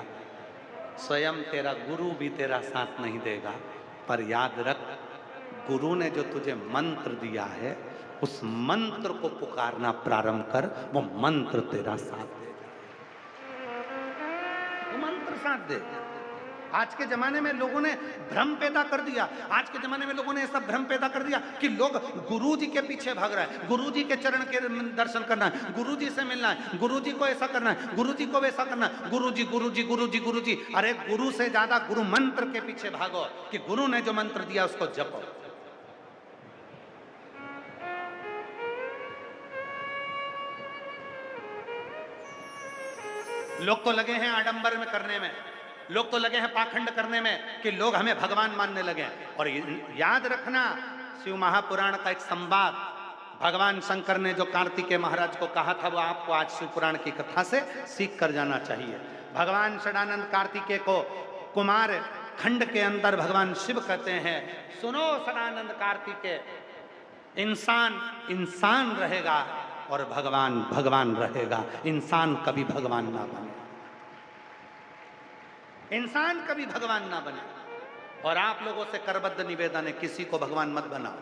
स्वयं तेरा गुरु भी तेरा साथ नहीं देगा, पर याद रख गुरु ने जो तुझे मंत्र दिया है उस मंत्र को पुकारना प्रारंभ कर, वो मंत्र तेरा साथ देगा। साथ दे। आज के जमाने में लोगों ने भ्रम पैदा कर दिया, आज के जमाने में लोगों ने ऐसा भ्रम पैदा कर दिया कि लोग गुरुजी के पीछे भाग रहा है, गुरुजी के चरण के दर्शन करना है, गुरुजी से मिलना है, गुरुजी को ऐसा करना है, गुरुजी को वैसा करना है, गुरुजी गुरुजी गुरुजी गुरुजी। अरे गुरु से ज्यादा गुरु मंत्र के पीछे भागो कि गुरु ने जो मंत्र दिया उसको जपो। लोग तो लगे हैं आडंबर में करने में, लोग तो लगे हैं पाखंड करने में कि लोग हमें भगवान मानने लगे। और याद रखना, शिव महापुराण का एक संवाद भगवान शंकर ने जो कार्तिकेय महाराज को कहा था, वो आपको आज शिव पुराण की कथा से सीख कर जाना चाहिए। भगवान षडानंद कार्तिकेय को कुमार खंड के अंदर भगवान शिव कहते हैं, सुनो षडानंद कार्तिकेय, इंसान इंसान रहेगा और भगवान भगवान रहेगा। इंसान कभी भगवान ना बने, इंसान कभी भगवान ना बने। और आप लोगों से करबद्ध निवेदन है, किसी को भगवान मत बनाओ,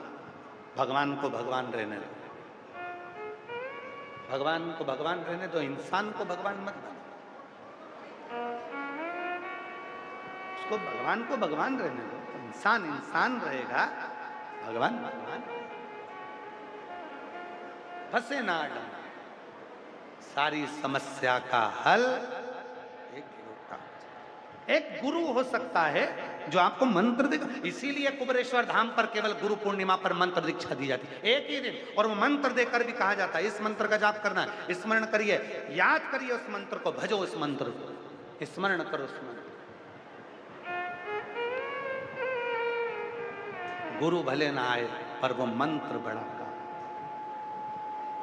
भगवान को भगवान रहने दो, भगवान को भगवान रहने दो, इंसान को भगवान मत बनाओ। उसको भगवान को भगवान रहने दो, इंसान इंसान रहेगा, भगवान भगवान। फंसे ना डाल, सारी समस्या का हल एक गुरु हो सकता है जो आपको मंत्र देगा। इसीलिए कुबेरेश्वर धाम पर केवल गुरु पूर्णिमा पर मंत्र दीक्षा दी जाती है, एक ही दिन। और वो मंत्र देकर भी कहा जाता है, इस मंत्र का जाप करना है, स्मरण करिए, याद करिए उस मंत्र को, भजो उस मंत्र को, स्मरण करो उस मंत्र। गुरु भले ना आए पर वो मंत्र बड़ा का।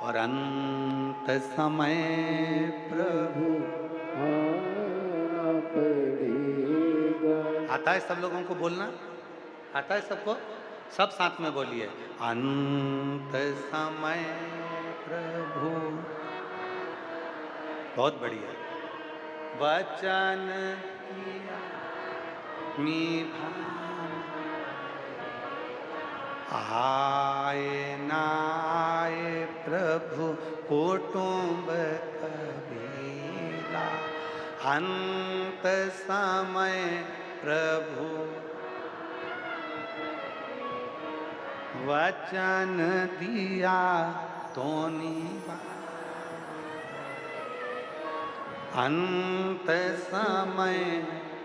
और अंत समय प्रभु आना पड़ेगा। आता है सब लोगों को बोलना? आता है सबको? सब साथ में बोलिए, अंत समय प्रभु। बहुत बढ़िया। वचन किया निभान, आए ना आए प्रभु कुटुंब कबीला। अंत समय प्रभु वचन दिया तो निभा। अंत समय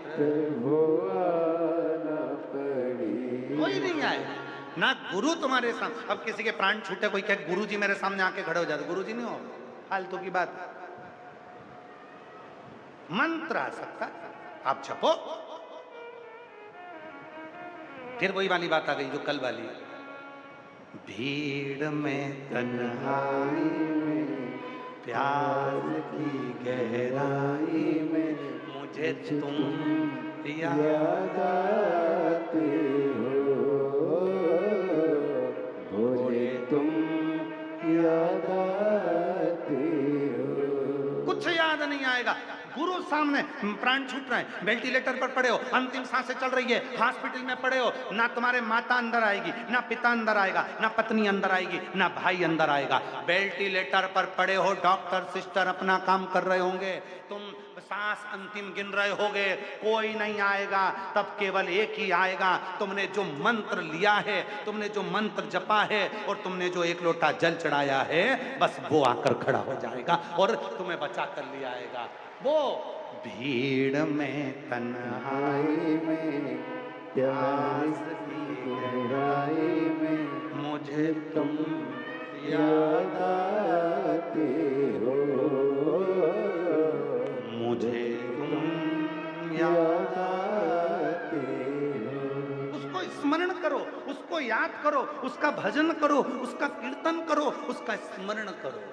प्रभु आना पड़ेगा। कोई नहीं आए ना, गुरु तुम्हारे सामने। अब किसी के प्राण छूटे, कोई कहे गुरु जी मेरे सामने आके खड़े हो जाते, गुरु जी नहीं हो, फालतू की बात। मंत्र आ सकता, आप जपो। फिर वही वाली बात आ गई जो कल वाली, भीड़ में तन्हाई में प्यास की गहराई में मुझे तुम याद आते हो, मुझे तुम याद आते हो। कुछ याद नहीं आएगा। गुरु सामने, प्राण छूट रहे हैं, वेंटिलेटर पर पड़े हो, अंतिम सांसें चल रही है, हॉस्पिटल में पड़े हो, ना तुम्हारे माता अंदर आएगी, ना पिता अंदर आएगा, ना पत्नी अंदर आएगी, ना भाई अंदर आएगा। वेंटिलेटर पर पड़े हो, डॉक्टर सिस्टर अपना काम कर रहे होंगे, तुम सांस अंतिम गिन रहे होगे, कोई नहीं आएगा। तब केवल एक ही आएगा, तुमने जो मंत्र लिया है, तुमने जो मंत्र जपा है और तुमने जो एक लोटा जल चढ़ाया है, बस वो आकर खड़ा हो जाएगा और तुम्हें बचा कर ले आएगा। वो भीड़ में तन्हाई में प्यास की गहराई में मुझे तुम याद आते हो, मुझे तुम याद आते हो। उसको स्मरण करो, उसको याद करो, उसका भजन करो, उसका कीर्तन करो, उसका स्मरण करो।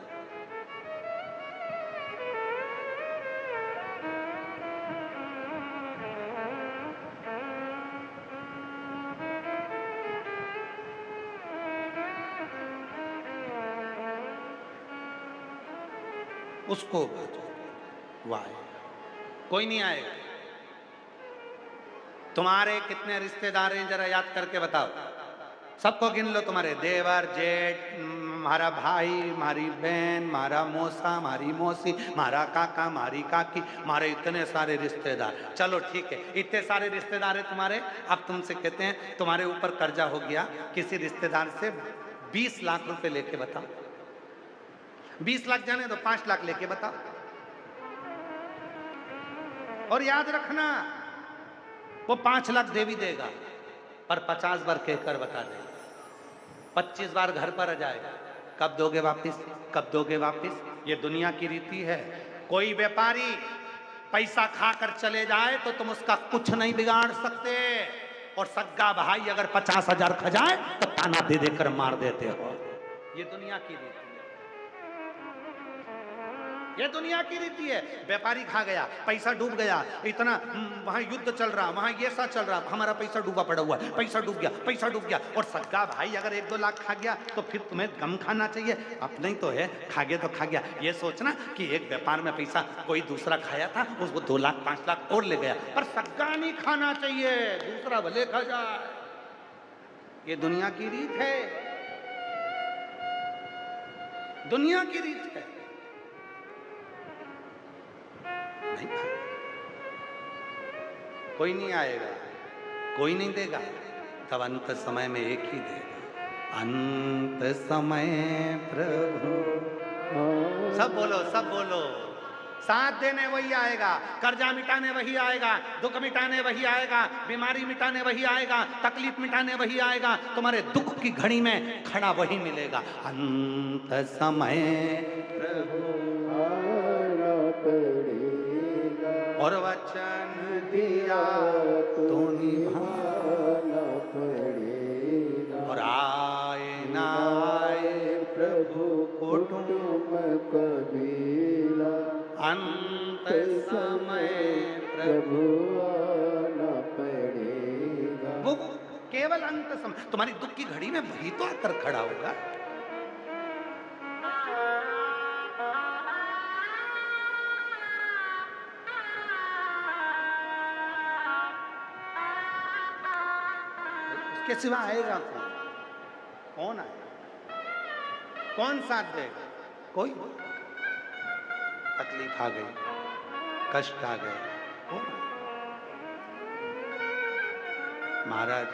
उसको भजो, वो आएगा। कोई नहीं आएगा। तुम्हारे कितने रिश्तेदार हैं जरा याद करके बताओ, सबको गिन लो। तुम्हारे देवर जेठ मारा भाई, मारी बहन, मारा मौसा, मारी मौसी, मारा काका, मारी काकी, मारे इतने सारे रिश्तेदार। चलो ठीक है, इतने सारे रिश्तेदार है तुम्हारे। अब तुमसे कहते हैं तुम्हारे ऊपर कर्जा हो गया, किसी रिश्तेदार से 20 लाख रुपए लेके बताओ। 20 लाख जाने दो, 5 लाख लेके बताओ। और याद रखना, वो 5 लाख दे भी देगा, पर 50 बार कहकर बता देगा, 25 बार घर पर आ जाएगा। कब दोगे वापिस, कब दोगे वापिस? ये दुनिया की रीति है। कोई व्यापारी पैसा खाकर चले जाए तो तुम उसका कुछ नहीं बिगाड़ सकते, और सग्गा भाई अगर 50,000 खा जाए तो ताना दे देकर मार देते हो। ये दुनिया की रीति है, ये दुनिया की रीति है। व्यापारी खा गया, पैसा डूब गया, इतना वहां युद्ध चल रहा, वहां ये सा चल रहा, हमारा पैसा डूबा पड़ा हुआ है, पैसा डूब गया, पैसा डूब गया। और सग्गा भाई अगर 1-2 लाख खा गया तो फिर तुम्हें कम खाना चाहिए। अपना ही तो है, खा गया तो खा गया। ये सोचना कि एक व्यापार में पैसा कोई दूसरा खाया था, उसको 2 लाख 5 लाख और ले गया, पर सग्गा नहीं खाना चाहिए, दूसरा भले खा जाए। ये दुनिया की रीत है, दुनिया की रीत है। नहीं, कोई नहीं आएगा, कोई नहीं देगा, तब अंत समय में एक ही देगा। अंत समय प्रभु, सब बोलो, सब बोलो। साथ देने वही आएगा, कर्जा मिटाने वही आएगा, दुख मिटाने वही आएगा, बीमारी मिटाने वही आएगा, तकलीफ मिटाने वही आएगा, तुम्हारे दुख की घड़ी में खड़ा वही मिलेगा। अंत समय प्रभु आना पड़ेगा, और वचन दिया तो निभाना पड़ेगा। और आए ना आए प्रभु कुटुंब कबीला, अंत समय प्रभु आना पड़ेगा। वो केवल अंत समय, तुम्हारी दुख की घड़ी में वही तो आकर खड़ा होगा। उसके सिवा आएगा कौन? कौन आएगा? कौन साथ देगा? कोई। तकलीफ आ गई, कष्ट आ गए, कौन आएगा? महाराज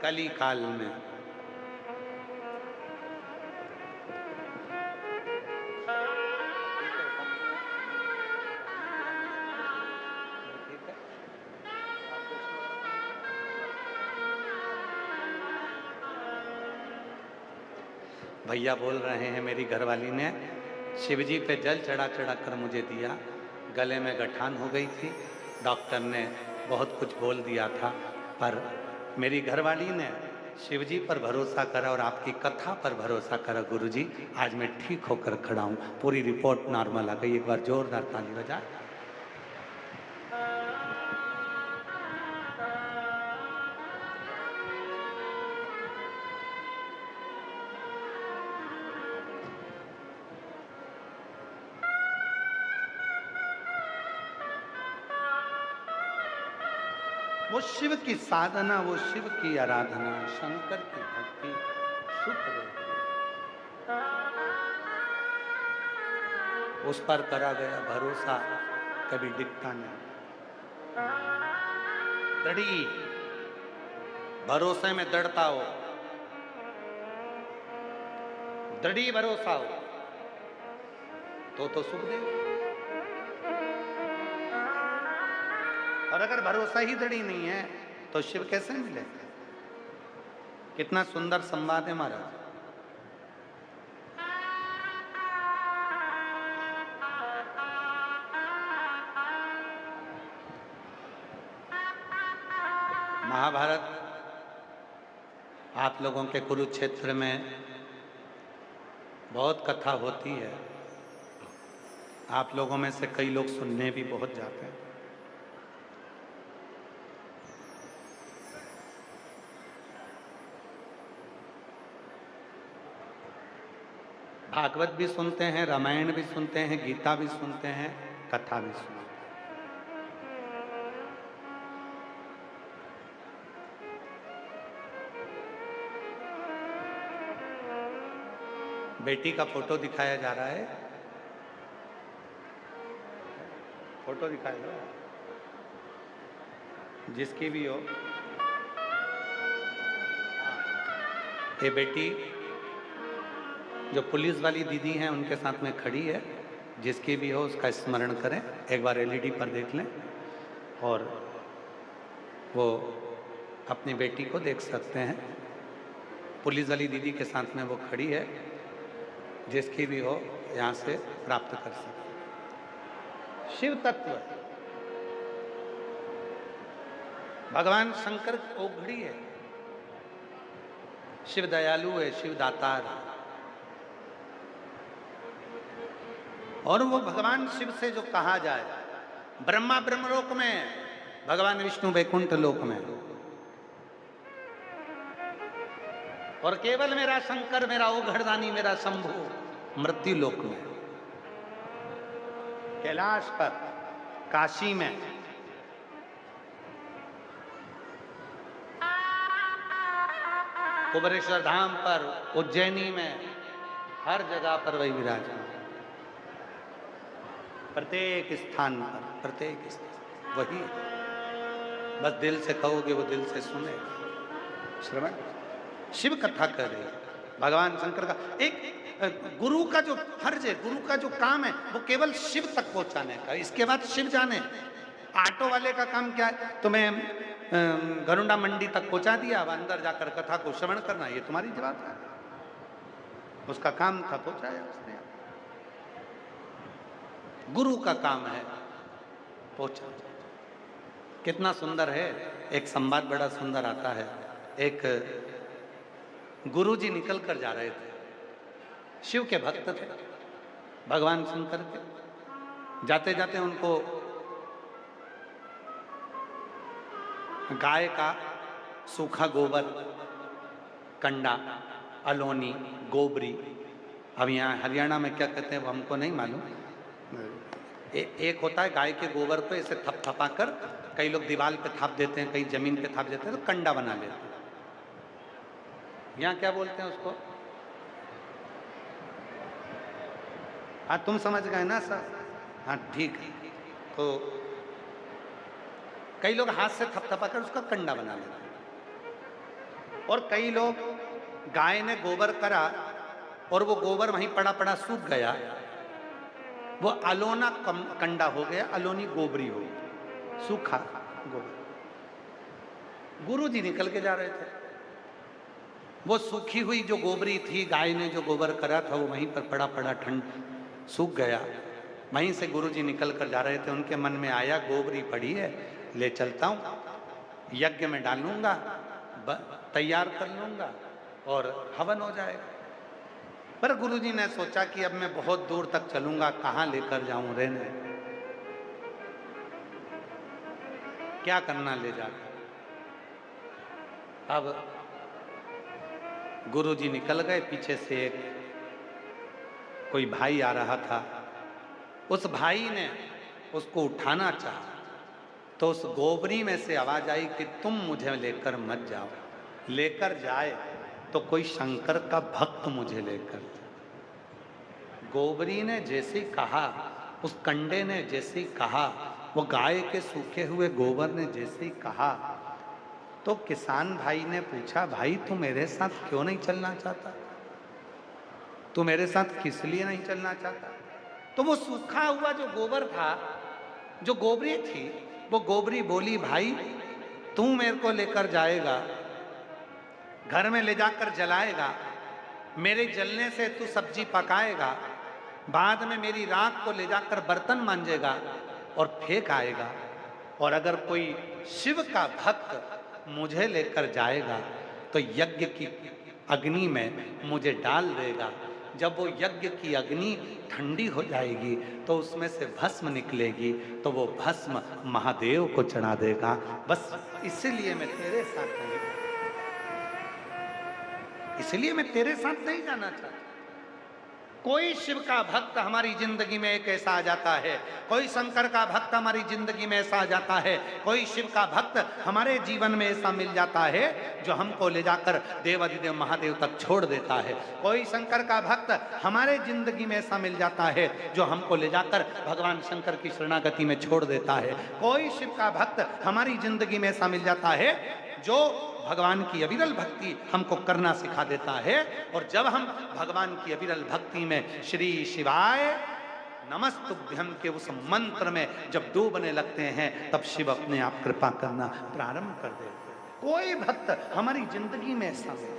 कली काल में भैया बोल रहे हैं, मेरी घरवाली ने शिवजी पे जल चढ़ा चढ़ा कर मुझे दिया, गले में गठान हो गई थी, डॉक्टर ने बहुत कुछ बोल दिया था, पर मेरी घरवाली ने शिवजी पर भरोसा करा और आपकी कथा पर भरोसा करा। गुरुजी आज मैं ठीक होकर खड़ा हूँ, पूरी रिपोर्ट नॉर्मल आ गई। एक बार जोरदार ताली बजा। वो शिव की साधना, वो शिव की आराधना, शंकर की भक्ति सुख देती है। उस पर करा गया भरोसा कभी डिगता नहीं। दृढ़ी भरोसे में दृढ़ता हो, दृढ़ी भरोसा हो तो सुख देगा। और अगर भरोसा ही दृढ़ी नहीं है तो शिव कैसे मिले? कितना सुंदर संवाद है महाराज। महाभारत आप लोगों के कुरुक्षेत्र में बहुत कथा होती है, आप लोगों में से कई लोग सुनने भी बहुत जाते हैं। भागवत भी सुनते हैं, रामायण भी सुनते हैं, गीता भी सुनते हैं, कथा भी सुनते हैं। बेटी का फोटो दिखाया जा रहा है, फोटो दिखाया जा रहा है, जिसकी भी हो। ये बेटी जो पुलिस वाली दीदी हैं उनके साथ में खड़ी है, जिसकी भी हो उसका स्मरण करें। एक बार एलईडी पर देख लें और वो अपनी बेटी को देख सकते हैं। पुलिस वाली दीदी के साथ में वो खड़ी है, जिसकी भी हो यहाँ से प्राप्त कर सकते हैं। शिव तत्व भगवान शंकर की ओघड़ी है। शिव दयालु है, शिव दातार है। और वो भगवान शिव से जो कहा जाए, ब्रह्मा ब्रह्मलोक में, भगवान विष्णु वैकुंठ लोक में, और केवल मेरा शंकर, मेरा ओघड़दानी, मेरा शंभु मृत्यु लोक में, कैलाश पर, काशी में, कुबेरेश्वर धाम पर, उज्जैनी में, हर जगह पर वही विराजमान। प्रत्येक स्थान पर, प्रत्येक स्थान वही है। बस दिल से कहोगे वो दिल से सुने। श्रवण शिव कथा कर रही है भगवान शंकर का। एक गुरु का जो फर्ज है, गुरु का जो काम है, वो केवल शिव तक पहुंचाने का। इसके बाद शिव जाने। ऑटो वाले का काम क्या है? तुम्हें गरुड़ा मंडी तक पहुंचा दिया, अब अंदर जाकर कथा को श्रवण करना, ये तुम्हारी जवाबदारी। उसका काम था, पहुंचाया उसने। गुरु का काम है पहुंचा। कितना सुंदर है। एक संवाद बड़ा सुंदर आता है। एक गुरुजी निकल कर जा रहे थे, शिव के भक्त थे भगवान शंकर के। जाते जाते उनको गाय का सूखा गोबर, कंडा, अलोनी, गोबरी, अब यहाँ हरियाणा में क्या कहते हैं वो हमको नहीं मालूम। एक होता है गाय के गोबर को ऐसे थपथपा कर, कई लोग दीवार पे थाप देते हैं, कई जमीन पे थाप देते हैं, तो कंडा बना लेते हैं। यहाँ क्या बोलते हैं उसको? हाँ तुम समझ गए ना सर? हाँ ठीक है। तो कई लोग हाथ से थपथपा कर उसका कंडा बना लेते हैं, और कई लोग गाय ने गोबर करा और वो गोबर वहीं पड़ा पड़ा सूख गया, वो अलोना कंडा हो गया, अलोनी गोबरी हो गई, सूखा गोबर। गुरुजी निकल के जा रहे थे, वो सूखी हुई जो गोबरी थी, गाय ने जो गोबर करा था, वो वहीं पर पड़ा पड़ा ठंड सूख गया। वहीं से गुरुजी निकल कर जा रहे थे, उनके मन में आया गोबरी पड़ी है, ले चलता हूँ, यज्ञ में डालूंगा, तैयार कर लूंगा और हवन हो जाएगा। पर गुरुजी ने सोचा कि अब मैं बहुत दूर तक चलूंगा, कहाँ लेकर जाऊं रहने, क्या करना ले जाकर। अब गुरुजी निकल गए, पीछे से एक कोई भाई आ रहा था। उस भाई ने उसको उठाना चाहा, तो उस गोबरी में से आवाज आई कि तुम मुझे लेकर मत जाओ, लेकर जाए तो कोई शंकर का भक्त मुझे लेकर जाए। गोबरी ने जैसे कहा, उस कंडे ने जैसे कहा, वो गाय के सूखे हुए गोबर ने जैसे कहा, तो किसान भाई ने पूछा, भाई तू मेरे साथ क्यों नहीं चलना चाहता? तू मेरे साथ किस लिए नहीं चलना चाहता? तो वो सूखा हुआ जो गोबर था, जो गोबरी थी, वो गोबरी बोली, भाई तू मेरे को लेकर जाएगा, घर में ले जाकर जलाएगा, मेरे जलने से तू सब्जी पकाएगा, बाद में मेरी राख को ले जाकर बर्तन मांजेगा और फेंक आएगा, और अगर कोई शिव का भक्त मुझे लेकर जाएगा तो यज्ञ की अग्नि में मुझे डाल देगा। जब वो यज्ञ की अग्नि ठंडी हो जाएगी तो उसमें से भस्म निकलेगी, तो वो भस्म महादेव को चढ़ा देगा। बस इसलिए मैं तेरे साथ नहीं, इसलिए मैं तेरे साथ नहीं जाना चाहता। कोई शिव का भक्त हमारी जिंदगी में एक ऐसा आ जाता है, कोई शंकर का भक्त हमारी जिंदगी में ऐसा आ जाता है, कोई शिव का भक्त हमारे जीवन में ऐसा मिल जाता है जो हमको ले जाकर देवाधिदेव महादेव तक छोड़ देता है। कोई शंकर का भक्त हमारे जिंदगी में ऐसा मिल जाता है जो हमको ले जाकर भगवान शंकर की शरणागति में छोड़ देता है। कोई शिव का भक्त हमारी जिंदगी में ऐसा मिल जाता है जो भगवान की अविरल भक्ति हमको करना सिखा देता है। और जब हम भगवान की अविरल भक्ति में श्री शिवाय नमस्तुभ्यम के उस मंत्र में जब डूबने लगते हैं तब शिव अपने आप कृपा करना प्रारंभ कर देते हैं। कोई भक्त हमारी जिंदगी में ऐसा नहीं।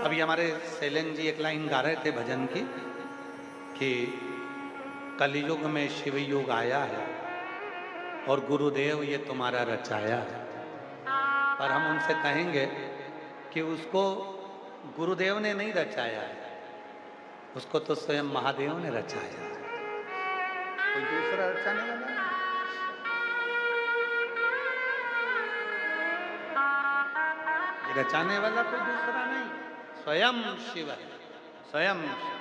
अभी हमारे शैलेंद्र जी एक लाइन गा रहे थे भजन की कि कलयुग में शिव युग आया है और गुरुदेव ये तुम्हारा रचाया है। पर हम उनसे कहेंगे कि उसको गुरुदेव ने नहीं रचाया है, उसको तो स्वयं महादेव ने रचाया है। कोई दूसरा रचाने वाला नहीं। ये रचाने वाला कोई दूसरा नहीं, स्वयं शिव है, स्वयं शिव।